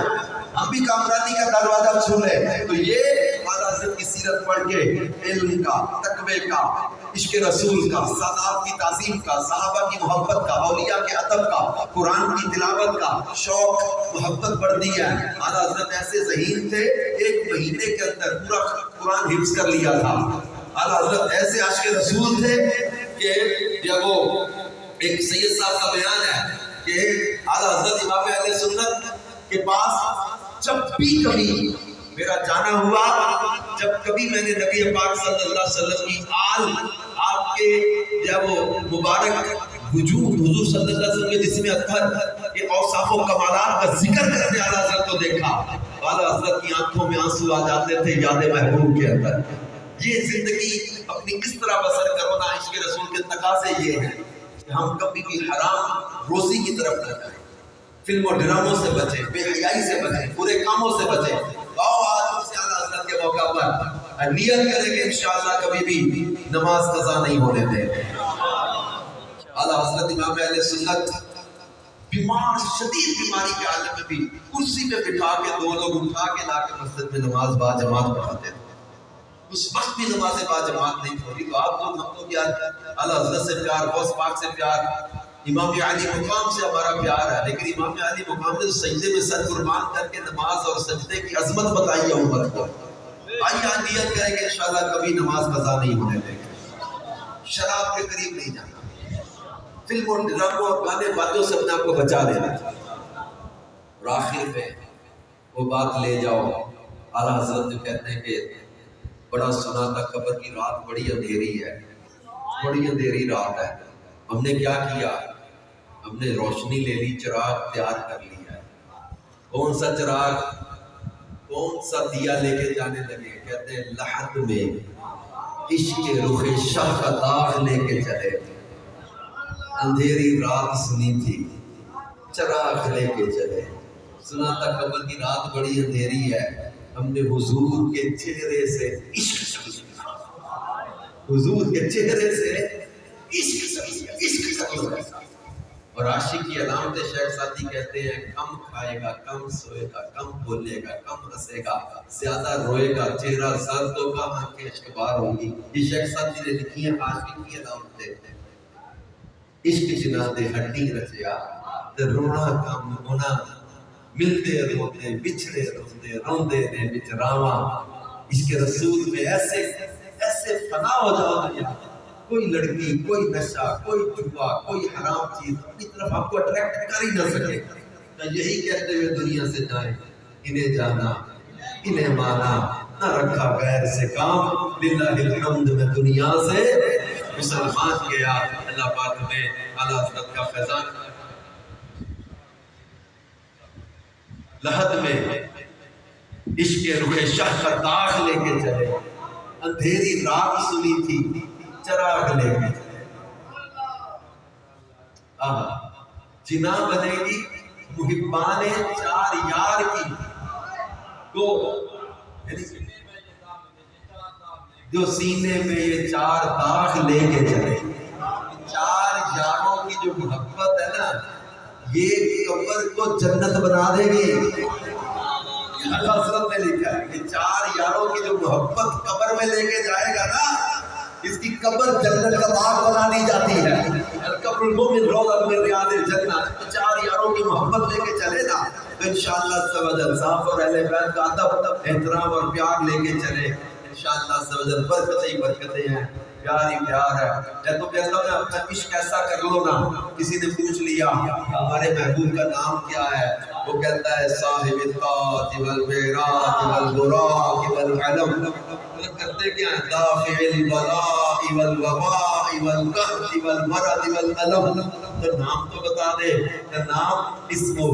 ہم بھی کامرانی کا دروازہ چھو لیں. تو یہ اعلیٰ حضرت کی سیرت پڑھ کے علم کا، تقوی کا، عشق رسول کا، سادات کی تعظیم کا، صحابہ کی محبت کا، اولیاء کے ادب کا، قرآن کی تلاوت کا شوق، محبت بڑھتی ہے. اعلیٰ حضرت ایسے ذہین تھے، 1 مہینے کے اندر پورا قرآن حفظ کر لیا تھا. اعلیٰ حضرت ایسے عاشق رسول تھے کہ جب وہ ایک سید صاحب کا بیان ہے کہ اعلیٰ حضرت امام اہل سنت کے پاس جب بھی کبھی میرا جانا ہوا، جب کبھی میں نے نبی پاک صلی اللہ علیہ وسلم کی آل، آپ کے جب وہ مبارک وجود حضور صلی اللہ علیہ وسلم کے جسم اطہر کے اوصاف و کمالات کا ذکر کرتے اعلیٰ حضرت کو دیکھا، اعلیٰ حضرت کی آنکھوں میں آنسو آ جاتے تھے یاد محبوب کے اندر. یہ زندگی اپنی کس طرح بسر کرو نا. عشق رسول کے تقاضے یہ ہیں کہ ہم کبھی بھی حرام روزی کی طرف نہ جائیں، فلم و ڈراموں سے بچیں، بے حیائی سے بچیں، برے کاموں سے بچیں. آؤ آج سے اعلیٰ حضرت کے موقع پر نیت کریں کہ انشاءاللہ کبھی بھی نماز قضا نہیں ہونے دیں. اعلیٰ حضرت امام اہل سنت بیمار، شدید بیماری کے عالم میں بھی کرسی پہ بٹھا کے 2 لوگ اٹھا کے لا کے مسجد میں نماز با جماعت پڑھاتے تھے. اس وقت بھی نماز با جماعت نہیں پڑھی. تو آپ لوگ، ہم لوگ یار اعلیٰ حضرت سے پیار، غوث پاک سے پیار، امام علی مقام سے ہمارا پیار ہے. لیکن امام علی مقام نے سجدے میں سر قربان کر کے نماز اور سجدے کی عظمت بتائی ہے امت کو. آئیے آج نیت کریں کہ انشاءاللہ کبھی نماز قضا نہیں ہونے دیں گے، شراب کے قریب نہیں جانا، فلم اور ڈراموں اور گانے باتوں سے اپنے آپ کو بچا لینا. اور آخر میں وہ بات لے جاؤ، اعلیٰ حضرت جو کہتے ہیں کہ بڑا سنا تھا قبر کی رات بڑی اندھیری ہے. بڑی اندھیری رات ہے، ہم نے کیا کیا؟ ہم نے روشنی لے لی، چراغ تیار کر لیا ہے۔ کون سا چراغ، کون سا دیا لے کے جانے لگے؟ کہتے ہیں لحد میں عشق کے رخ شاہ کا داغ لے کے چلے۔ اندھیری رات سنی تھی، چراغ لے کے چلے۔ سنا تھا قبر کی رات بڑی اندھیری ہے، ہم نے حضور کے چہرے سے عشق سمجھا، حضور کے چہرے سے عشق سمجھا۔ اور عاشق کی علامت شیخ سعدی کہتے ہیں کم کھائے گا، کم سوئے گا، کم بولے گا، کم ہنسے گا، زیادہ روئے گا، چہرہ زرد ہوگا، آنکھیں اشکبار ہوں گی۔ یہ شیخ سعدی نے لکھی ہیں عاشق کی علامتیں۔ عشق جنا دے ہڈی رچیا تے رونا کم ہونا، ملتے روتے بچھڑے روتے روندے نے بچ راواں۔ عشق رسول میں ایسے ایسے فنا ہو جاؤ دنیا، کوئی لڑکی، کوئی نشہ، کوئی جوا، کوئی حرام چیز اپنی طرف آپ کو اٹریکٹ کر ہی نہ سکے۔ تو یہی کہتے ہوئے دنیا سے جائیں، انہیں جانا انہیں مانا، نہ رکھا غیر سے کام، للہ الحمد میں دنیا سے مسلمان گیا۔ اللہ پاک ہمیں اعلیٰ حضرت کا فیضان۔ لحد میں عشق رخ شاہ کا داغ لے کے چلے، اندھیری رات سنی تھی، چراغ لے کے چلے۔ جنا بنے گی محبان چار یار کی، تو جو سینے میں یہ چار داغ لے کے چلے۔ چار یاروں کی جو محبت ہے نا، یہ قبر کو جنت بنا دے گی۔ حضرت نے لکھا ہے کہ چار یاروں کی جو محبت قبر میں لے کے جائے گا نا، اس کی قبر جنت کا باغ بنا دی جاتی ہے۔ القبر المؤمن روضۃ من ریاض الجنہ۔ چار یاروں کی محبت لے کے چلے نا تو انشاءاللہ عز و جل صاحب اور اہل بیت کا ادب، احترام اور پیار لے کے چلے، انشاءاللہ عز و جل برکتیں ہی برکتیں ہیں، پیار ہی پیار ہے۔ میں تو کہتا ہوں اپنا عشق ایسا کر لو نا، کسی نے پوچھ لیا ہمارے محبوب کا نام کیا ہے، وہ کہتا ہے صاحب الطاج والمعراج والبراق والعلم۔ کرتے کیا ہیں؟ دافع البلاء والوباء والقحط والمرض والالم۔ تو نام تو بتا دے، کہ نام اسمہ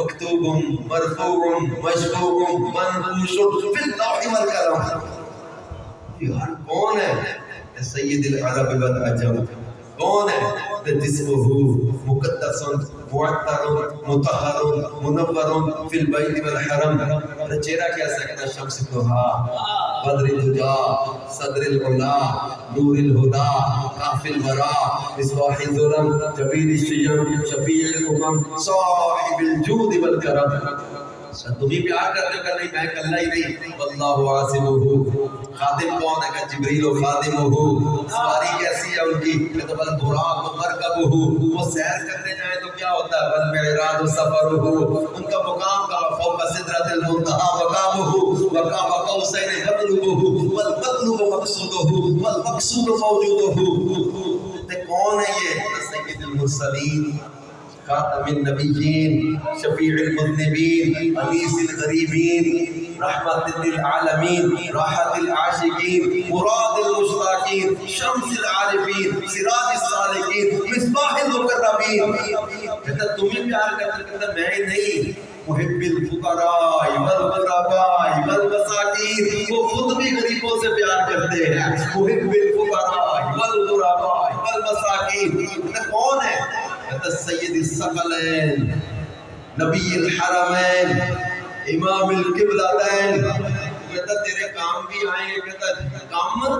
مکتوب مرفوع مشفوع منقوش فی اللوح والقلم۔ یار کون ہے؟ سید العرب والعجم۔ کون ہے؟ جسمہ مقدس معطر مطہر منور فی البیت والحرم۔ چہرہ کیسا ہے؟ شمس الضحیٰ بدر الدجا صدر العلا نور الہدا کاف الورا مصباح الظلم جبین الشیم شفیع الامم صاحب الجود والکرم۔ تمہیں پیار کرتے ہو کہ نہیں؟ میں کلہ ہی نہیں، واللہ عاصمہ۔ خادم کون ہے؟ کہ جبریل و خادمہ۔ سواری کیسی ہے ان کی؟ کہ تو البراق و مرکبہ۔ وہ سیر کرنے جائیں تو کیا ہوتا ہے؟ والمعراج سفرہ۔ ان کا مقام کا فوق سدرۃ المنتہی مقامہ، وقاب قوسین مطلوبہ، والمطلوب مقصودہ، والمقصود موجودہ۔ کون ہے یہ؟ سید المرسلین، خاتم النبیین، شفیع المذنبین، انیس الغریبین، رحمت للعالمین، راحت العاشقین، مراد المشتاقین، شمس العارفین، سراج السالکین، مصباح المقربین۔ کہتا تمہیں پیار کرتا، کہتا میں نہیں، محب الفقراء والغرباء والمساکین۔ وہ خود بھی غریبوں سے پیار کرتے ہیں، محب الفقراء والغرباء والمساکین۔ کون ہے؟ سید الثقلین، نبی الحرمین، امام القبلتین۔ کہتا تیرے کام بھی آئیں گے، کہتا کام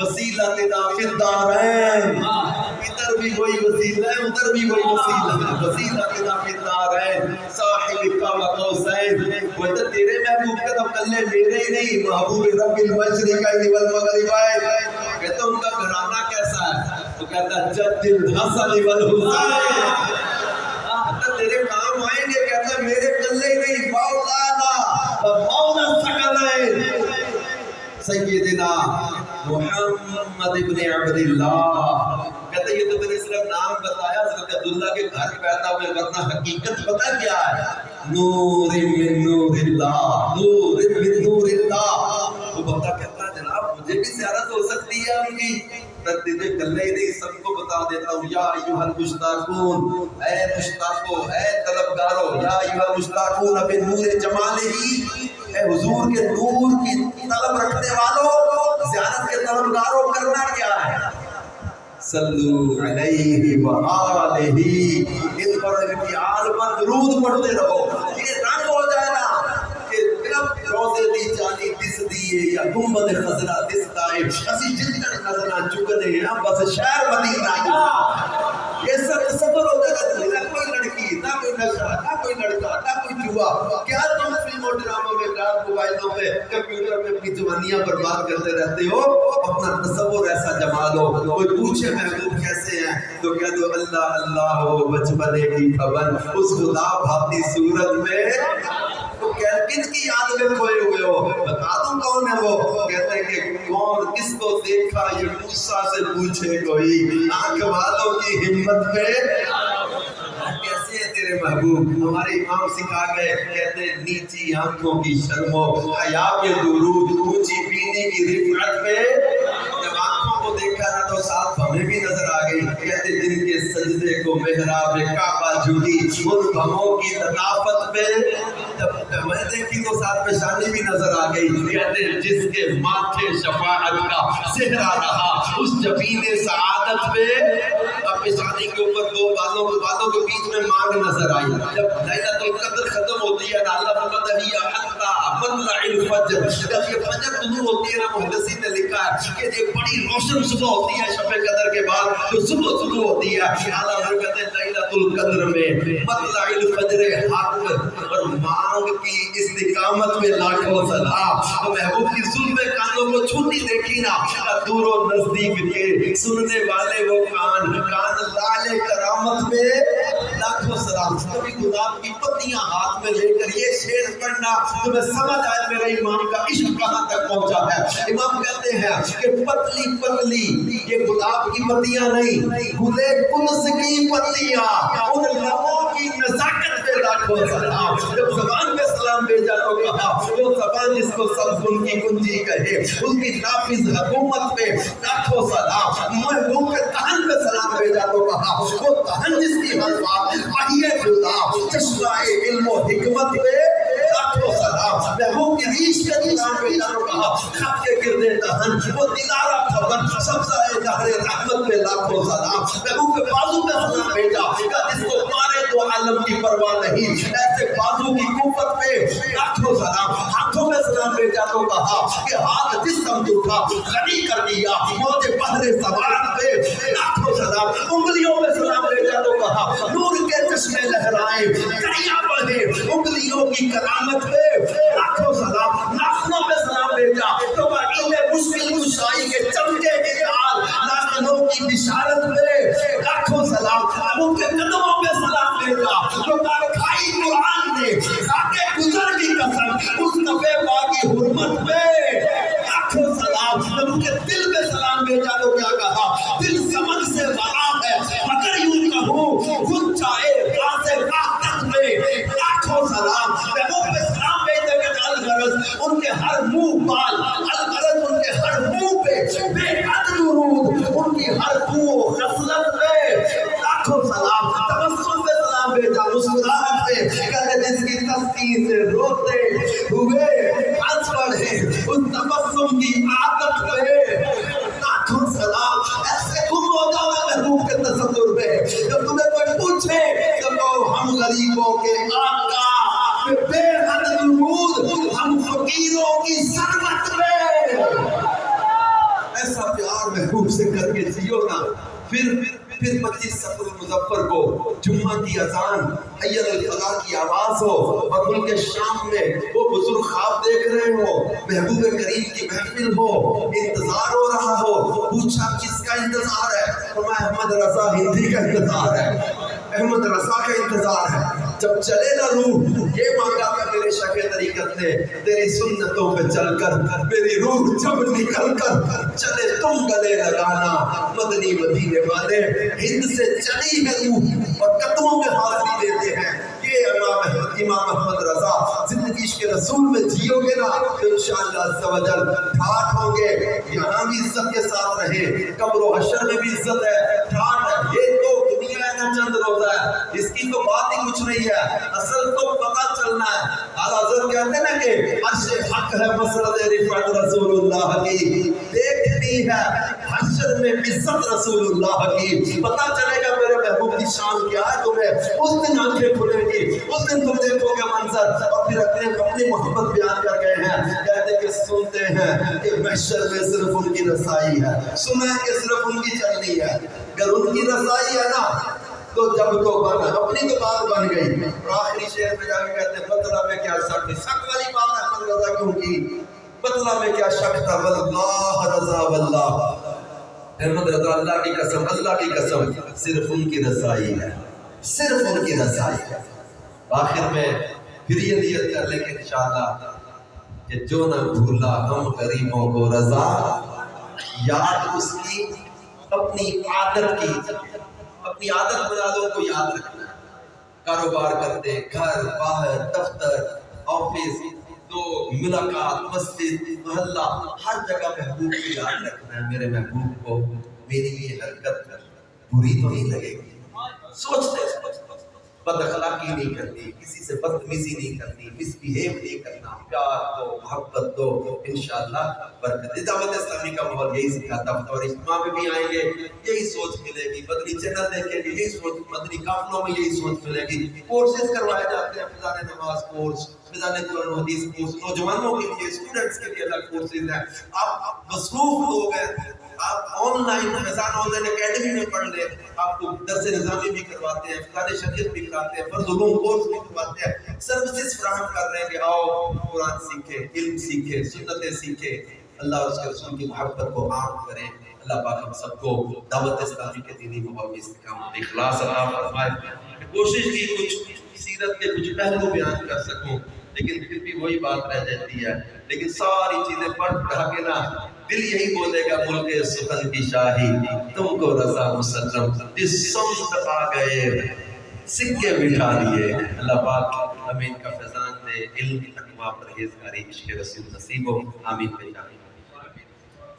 وسیلتنا فی الدارین۔ ادھر بھی وہی وسیلہ ہے، ادھر بھی وہی وسیلہ ہے، وسیلتنا فی الدارین، صاحب قاب قوسین۔ کہتا تیرے محبوب کا تو کلے میرے ہی نہیں، محبوب رب المشرقین والمغربین۔ کہتا ان کا گھرانہ کیسا ہے؟ تو کہتا جد الحسن والحسین۔ کہتا تیرے کام آئیں گے، کہتا میرے کلے ہی نہیں، مولانا مولا الثقلین سیدنا محمد ابن عبداللہ۔ کہتا یہ تو میں نے صرف نام بتایا، حضرت عبداللہ کے گھر پیدا ہوئے، ورنہ حقیقت پتہ کیا ہے؟ نور من نور اللہ، نور من نور اللہ۔ وہ بندہ کہتا ہے جناب مجھے بھی زیارت ہو سکتی ہے ان کی؟ کر دیجیے، کلے ہی نہیں سب کو بتا دیتا ہوں، یا ایھا المشتاقون، اے مشتاقو، اے طلبگارو، یا ایھا المشتاقون بنور جمالہ، اے حضور کے نور کی طلب رکھنے والوں، زیارت کے طلبگاروں، کرنا کیا ہے؟ صلو علیہ وآلہ، ان پر ان کی آل پر درود پڑھتے رہو۔ یہ رنگ ہو جائے نا کہ صرف روزے دی جانی دس دیئے یا گنبد خضرا دستا ہے، اسی جتنا نظرہ چکنے ہیں بس شہر مدینہ یہ سب صبر ہو جائے گا۔ نہ کوئی لڑکی، نہ کوئی نشہ، نہ کوئی لڑکا، نہ کوئی جوا، کیا تم فلموں ڈراموں میں، موبائلوں میں، کمپیوٹر میں اپنی جوانیاں برباد کرتے رہتے ہو؟ اپنا تصور ایسا جما لو، کوئی پوچھے محبوب کیسے ہیں تو کہہ دو اللہ اللہ ہو بچپنے کی خبر اس خدا بھاتی صورت میں، تو کن کی یاد میں کھوئے ہوئے ہو؟ بتا دوں کون ہے وہ؟ کہتے ہیں کہ کون کس کو دیکھا یہ موسیٰ سے پوچھے کوئی، آنکھ والوں کی ہمت میں کیسے ہے تیرے محبوب؟ ہمارے امام سکھا گئے، کہتے ہیں نیچی آنکھوں کی شرم و حیا پہ درود، اونچی بینی کی رفعت پہ، جب آنکھوں کو دیکھا نا تو ساتھ ہمیں بھی نظر آ گئی، کہتے جن کے سجدے کو محراب کعبہ جھکی ان بھموں کی لطافت پہ، جب میں دیکھی تو ساتھ پیشانی بھی نظر آ گئی، کہتے جس کے ماتھے شفاعت کا صحرا رہا اس جبین سعادت پہ، اب پیشانی کے اوپر دو بالوں کے بیچ میں مانگ نظر آئی، جب لیلۃ القدر ختم ہوتی ہے نا اللہ مدہی حتی مطلع الفجر، جب یہ فجر طلوع ہوتی ہے نا محدثین نے لکھا ہے کہ یہ بڑی روشن صبح ہوتی ہے شب قدر کے بعد جو صبح طلوع ہوتی ہے، اعلیٰ حضرت کہتے ہیں لیلۃ القدر میں مطلع الفجر حق اور مانگ کی استقامت میں لاکھوں سلام، تو محبوب کی زلف کانوں کو چھوٹی دیکھی نا، دور و نزدیک کے سننے والے وہ کان لال کرامت میں لاکھوں سلام۔ کبھی گلاب کی پتیاں ہاتھ میں لے کر یہ شعر پڑھنا تمہیں سمجھ آئے میرے امام کا عشق کہاں تک پہنچا ہے۔ امام کہتے ہیں کہ پتلی پتلی یہ گلاب کی پتیاں نہیں، گلے کنس کی پتیاں، ان لبوں کی نزاکت پہ لاکھوں سلام۔ جب زبان پہ سلام بھیجا تو کہا وہ زبان جس کو سب ان کی کنجی کہے، اس کی نافذ حکومت پہ لاکھوں سلام۔ محبوب کے تہن پہ سلام بھیجا تو کہا وہ تہن جس کی ہر بات وحی خدا چشمہ علم و حکمت پہ لاکھوں سلام۔ محبوب کی ریش پہ سلام بھیجا تو کہا خط کے گردے تہن وہ دلارہ خبر سبزہ دہر رحمت پہ لاکھوں سلام۔ محبوب کے بازو پہ سلام بھیجا جس کو مارے تو عالم کی پرواہ نہیں، ایسے بازو کی قوت پہ لاکھوں سلام۔ ہاتھوں میں سلام بھیجا تو کہا کہ ہاتھ جس سمت اٹھا غنی کر دیا موج بحر سوات پہ لاکھوں سلام۔ انگلیوں میں سلام بھیجا تو کہا نور کے چشمے لہرائیں دریا بڑھے انگلیوں کی کرامت پہ لاکھوں سلام۔ ناخنوں پہ سلام بھیجا تو علم مشکل کشائی کے چمکے کے حال ناخنوں کی بشارت پہ لاکھوں سلام۔ ان کے قدموں پہ سلام بھیجا تو کارکھائی قرآن نے خاکے گزر کی قسم اس نفع باقی حرمت پہ لاکھوں سلام۔ ان کے دل پہ سلام بھیجا تو کیا کہا دل سمجھ سے بڑا ہے مگر یوں کہوں خود چاہے راز وحدت میں لاکھوں سلام۔ محبوب پہ سلام بھیجے کہ الغرض ان کے ہر منہ بال، الغرض ان کے ہر منہ پہ بے حد درود، ان کی ہر بو خصلت پہ لاکھوں سلام۔ تبسم پہ سلام بھیجا مسکراہٹ پہ کہتے جس کی تسکین سے روتے ہوئے ہنس پڑے اس تبسم کی عادت پہ لاکھوں سلام۔ ایسے گم ہو جاؤ محبوب کے تصور پہ جب تمہیں کوئی پوچھے تو کہو ہم غریبوں کے آقا بے حد درود، ہم فقیروں کی ثروت پہ۔ ایسا پیار محبوب سے کر کے جیو نا، پھر 25 صفر المظفر کو جمعہ کی اذان حی علی الفلاح کی آواز ہو اور ملک شام میں وہ بزرگ خواب دیکھ رہے ہو، محبوب کریم کی محفل ہو، انتظار ہو رہا ہو، پوچھا کس کا انتظار ہے؟ فرمایا احمد رضا ہندی کا انتظار ہے، احمد رضا کا انتظار ہے۔ جب چلے نا روح یہ مانگا تھا میرے شیخ طریقت نے تیری سنتوں پہ چل کر میری روح جب نکل کر چلے تم گلے لگانا مدنی مدینے والے، ہند سے چلی ہے روح اور قدموں میں حاضری دیتے ہیں۔ یہ امام احمد رضا زندگی عشق رسول میں جیو گے نا تو انشاءاللہ عز و جل ٹھاٹ ہوں گے، یہاں بھی عزت کے ساتھ رہے، قبر و حشر میں بھی عزت ہے، ٹھاٹ ہے۔ یہ تو دنیا ہے نا چند روزہ ہے، اس کی تو بات ہی کچھ نہیں ہے، اصل تو پتہ چلنا ہے۔ اعلیٰ حضرت کہتے ہیں نا کہ عرش حق ہے مسرت رفعت رسول اللہ کی، دیکھنی ہے حشر میں عزت رسول اللہ کی، پتہ چلے گا میرے محبوب کی شان کیا ہے تمہیں، اس دن آنکھیں کھلیں گی، اس دن تم دیکھو گے منظر۔ اور پھر اپنی محبت بیان کر گئے ہیں، کہتے کہ سنتے ہیں کہ محشر میں صرف ان کی رسائی ہے، سنا ہے کہ صرف ان کی چلنی ہے، اگر ان کی رسائی ہے نا تو جب تو بن اپنی تو بات بن گئی۔ اور آخری شعر میں جا کے کہتے ہیں بدلہ میں کیا شک تھی، شک والی بات احمد رضا کیوں کی، بدلہ میں کیا شک تھا، واللہ رضا واللہ، احمد رضا اللہ کی قسم، اللہ کی قسم، صرف ان کی رسائی ہے، صرف ان کی رسائی ہے۔ آخر میں پھر یہ نیت کر لیں کہ انشاءاللہ کہ جو نہ بھولا ہم غریبوں کو رضا، یاد اس کی اپنی عادت کی، اپنی عادت بنا دو کو یاد رکھنا ہے۔ کاروبار کرتے، گھر باہر دفتر آفس تو ملاقات مسجد محلہ ہر جگہ محبوب کو یاد رکھنا ہے، میرے محبوب کو میری یہ حرکت بری تو نہیں لگے گی، سوچتے بد اخلاقی نہیں کرنی، کسی سے بدتمیزی نہیں کرنی، مس بیہیو نہیں کرنا، پیار دو محبت دو، انشاءاللہ برکت۔ دعوت اسلامی کا ماحول یہی سکھاتا ہے، اور اجتماع میں بھی آئیں گے یہی سوچ ملے گی، مدنی چینل دیکھیں گے یہی سوچ، مدنی قافلوں میں یہی سوچ ملے گی، کورسز کروائے جاتے ہیں، فضان نماز کورس، فضان قرآن و حدیث کورس، نوجوانوں کے لیے اسٹوڈنٹس کے لیے الگ کورسز ہیں۔ آپ مصروف لوگ ہیں، آپ online Faizan online academy میں پڑھ لیں، آپ کو درس نظامی بھی کرواتے ہیں، فضان شریعت بھی کراتے ہیں، فرض علوم کورس بھی کرواتے ہیں، سروسز فراہم کر رہے ہیں کہ آؤ قرآن سیکھیں، علم سیکھیں، سنتیں سیکھیں، اللہ اور اس کے رسول کی محبت کو عام کریں۔ اللہ پاک ہم سب کو دعوت اسلامی کے دینی ماحول میں استقامت اخلاص عطا فرمائے۔ کوشش کی کچھ سیرت کے کچھ پہلو بیان کر سکوں، لیکن پھر بھی وہی بات رہ جاتی ہے، لیکن ساری چیزیں پڑھ پڑھا کے نا دل یہی بولے گا ملک سخن کی شاہی تم کو رضا مسلم، جس سمت آ گئے سکے بٹھا لیے۔ اللہ پاک ہمیں ان کا فیضان دے، علم تقویٰ پرہیزگاری عشق رسول نصیب ہو، آمین بجانب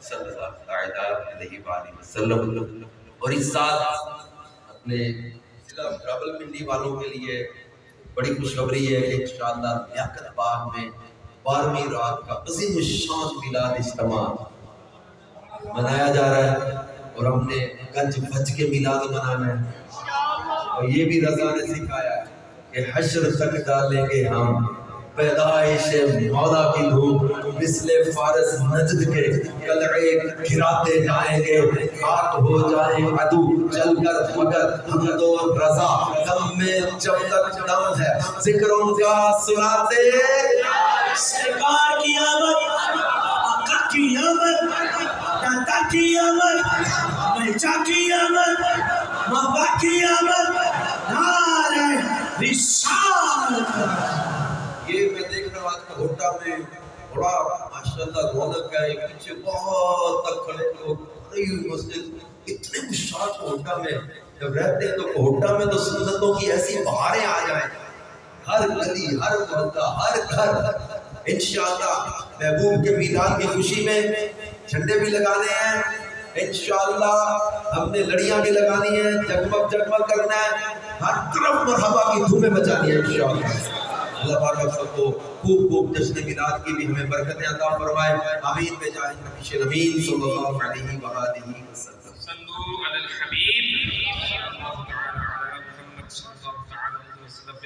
صلی اللہ علیہ وآلہ وسلم۔ اور اس ساتھ اپنے ضلع راولپنڈی والوں کے لیے بڑی خوشخبری ہے کہ انشاءاللہ لیاقت باغ میں 12ویں رات کا عظیم الشان میلاد اجتماع منایا جا رہا ہے، اور ہم نے گنج بھج کے میلاد منانا ہے، اور یہ بھی رضا نے سکھایا ہے کہ حشر تک ڈالیں گے ہم پیدائش مولا کی دھوم، مثل فارس نجد کے قلعے گراتے جائیں گے، خاک ہو جائیں عدو چل کر مگر حمد و رضا دم میں جب تک دم ہے ذکروں کا سناتے
سرکار کی آمد، آقا کی آمد، داتا کی آمد، بیچا کی آمد، محبا کی آمد، نعرہ رسالت۔
یہ میں دیکھ رہا ہوں آج کا ہوٹا میں بڑا ماشاءاللہ رونق ہے، ایک پیچھے بہت تک کھڑے لوگ، بڑی مسجد، اتنے مشاعت ہوٹا میں جب رہتے ہیں تو ہوٹا میں تو سنتوں کی ایسی بہاریں آ جائیں، ہر گلی ہر محلہ ہر گھر انشاءاللہ محبوب کے میلاد کی خوشی میں جھنڈے بھی لگانے ہیں، انشاءاللہ ہم نے لڑیاں بھی لگانی ہیں، جگمگ جگمگ کرنا ہے، ہر طرف مرحبا کی دھومیں مچانی ہے انشاءاللہ۔ اللہ پاک ہم سب کو خوب خوب جشن میلاد کی بھی ہمیں برکتیں عطا فرمائے، آمین بجاہ نبی نبی صلی اللہ علیہ وآلہ وسلم۔
صلو علی الحبیب صلی اللہ تعالی علی محمد صلی اللہ تعالی علیہ وسلم۔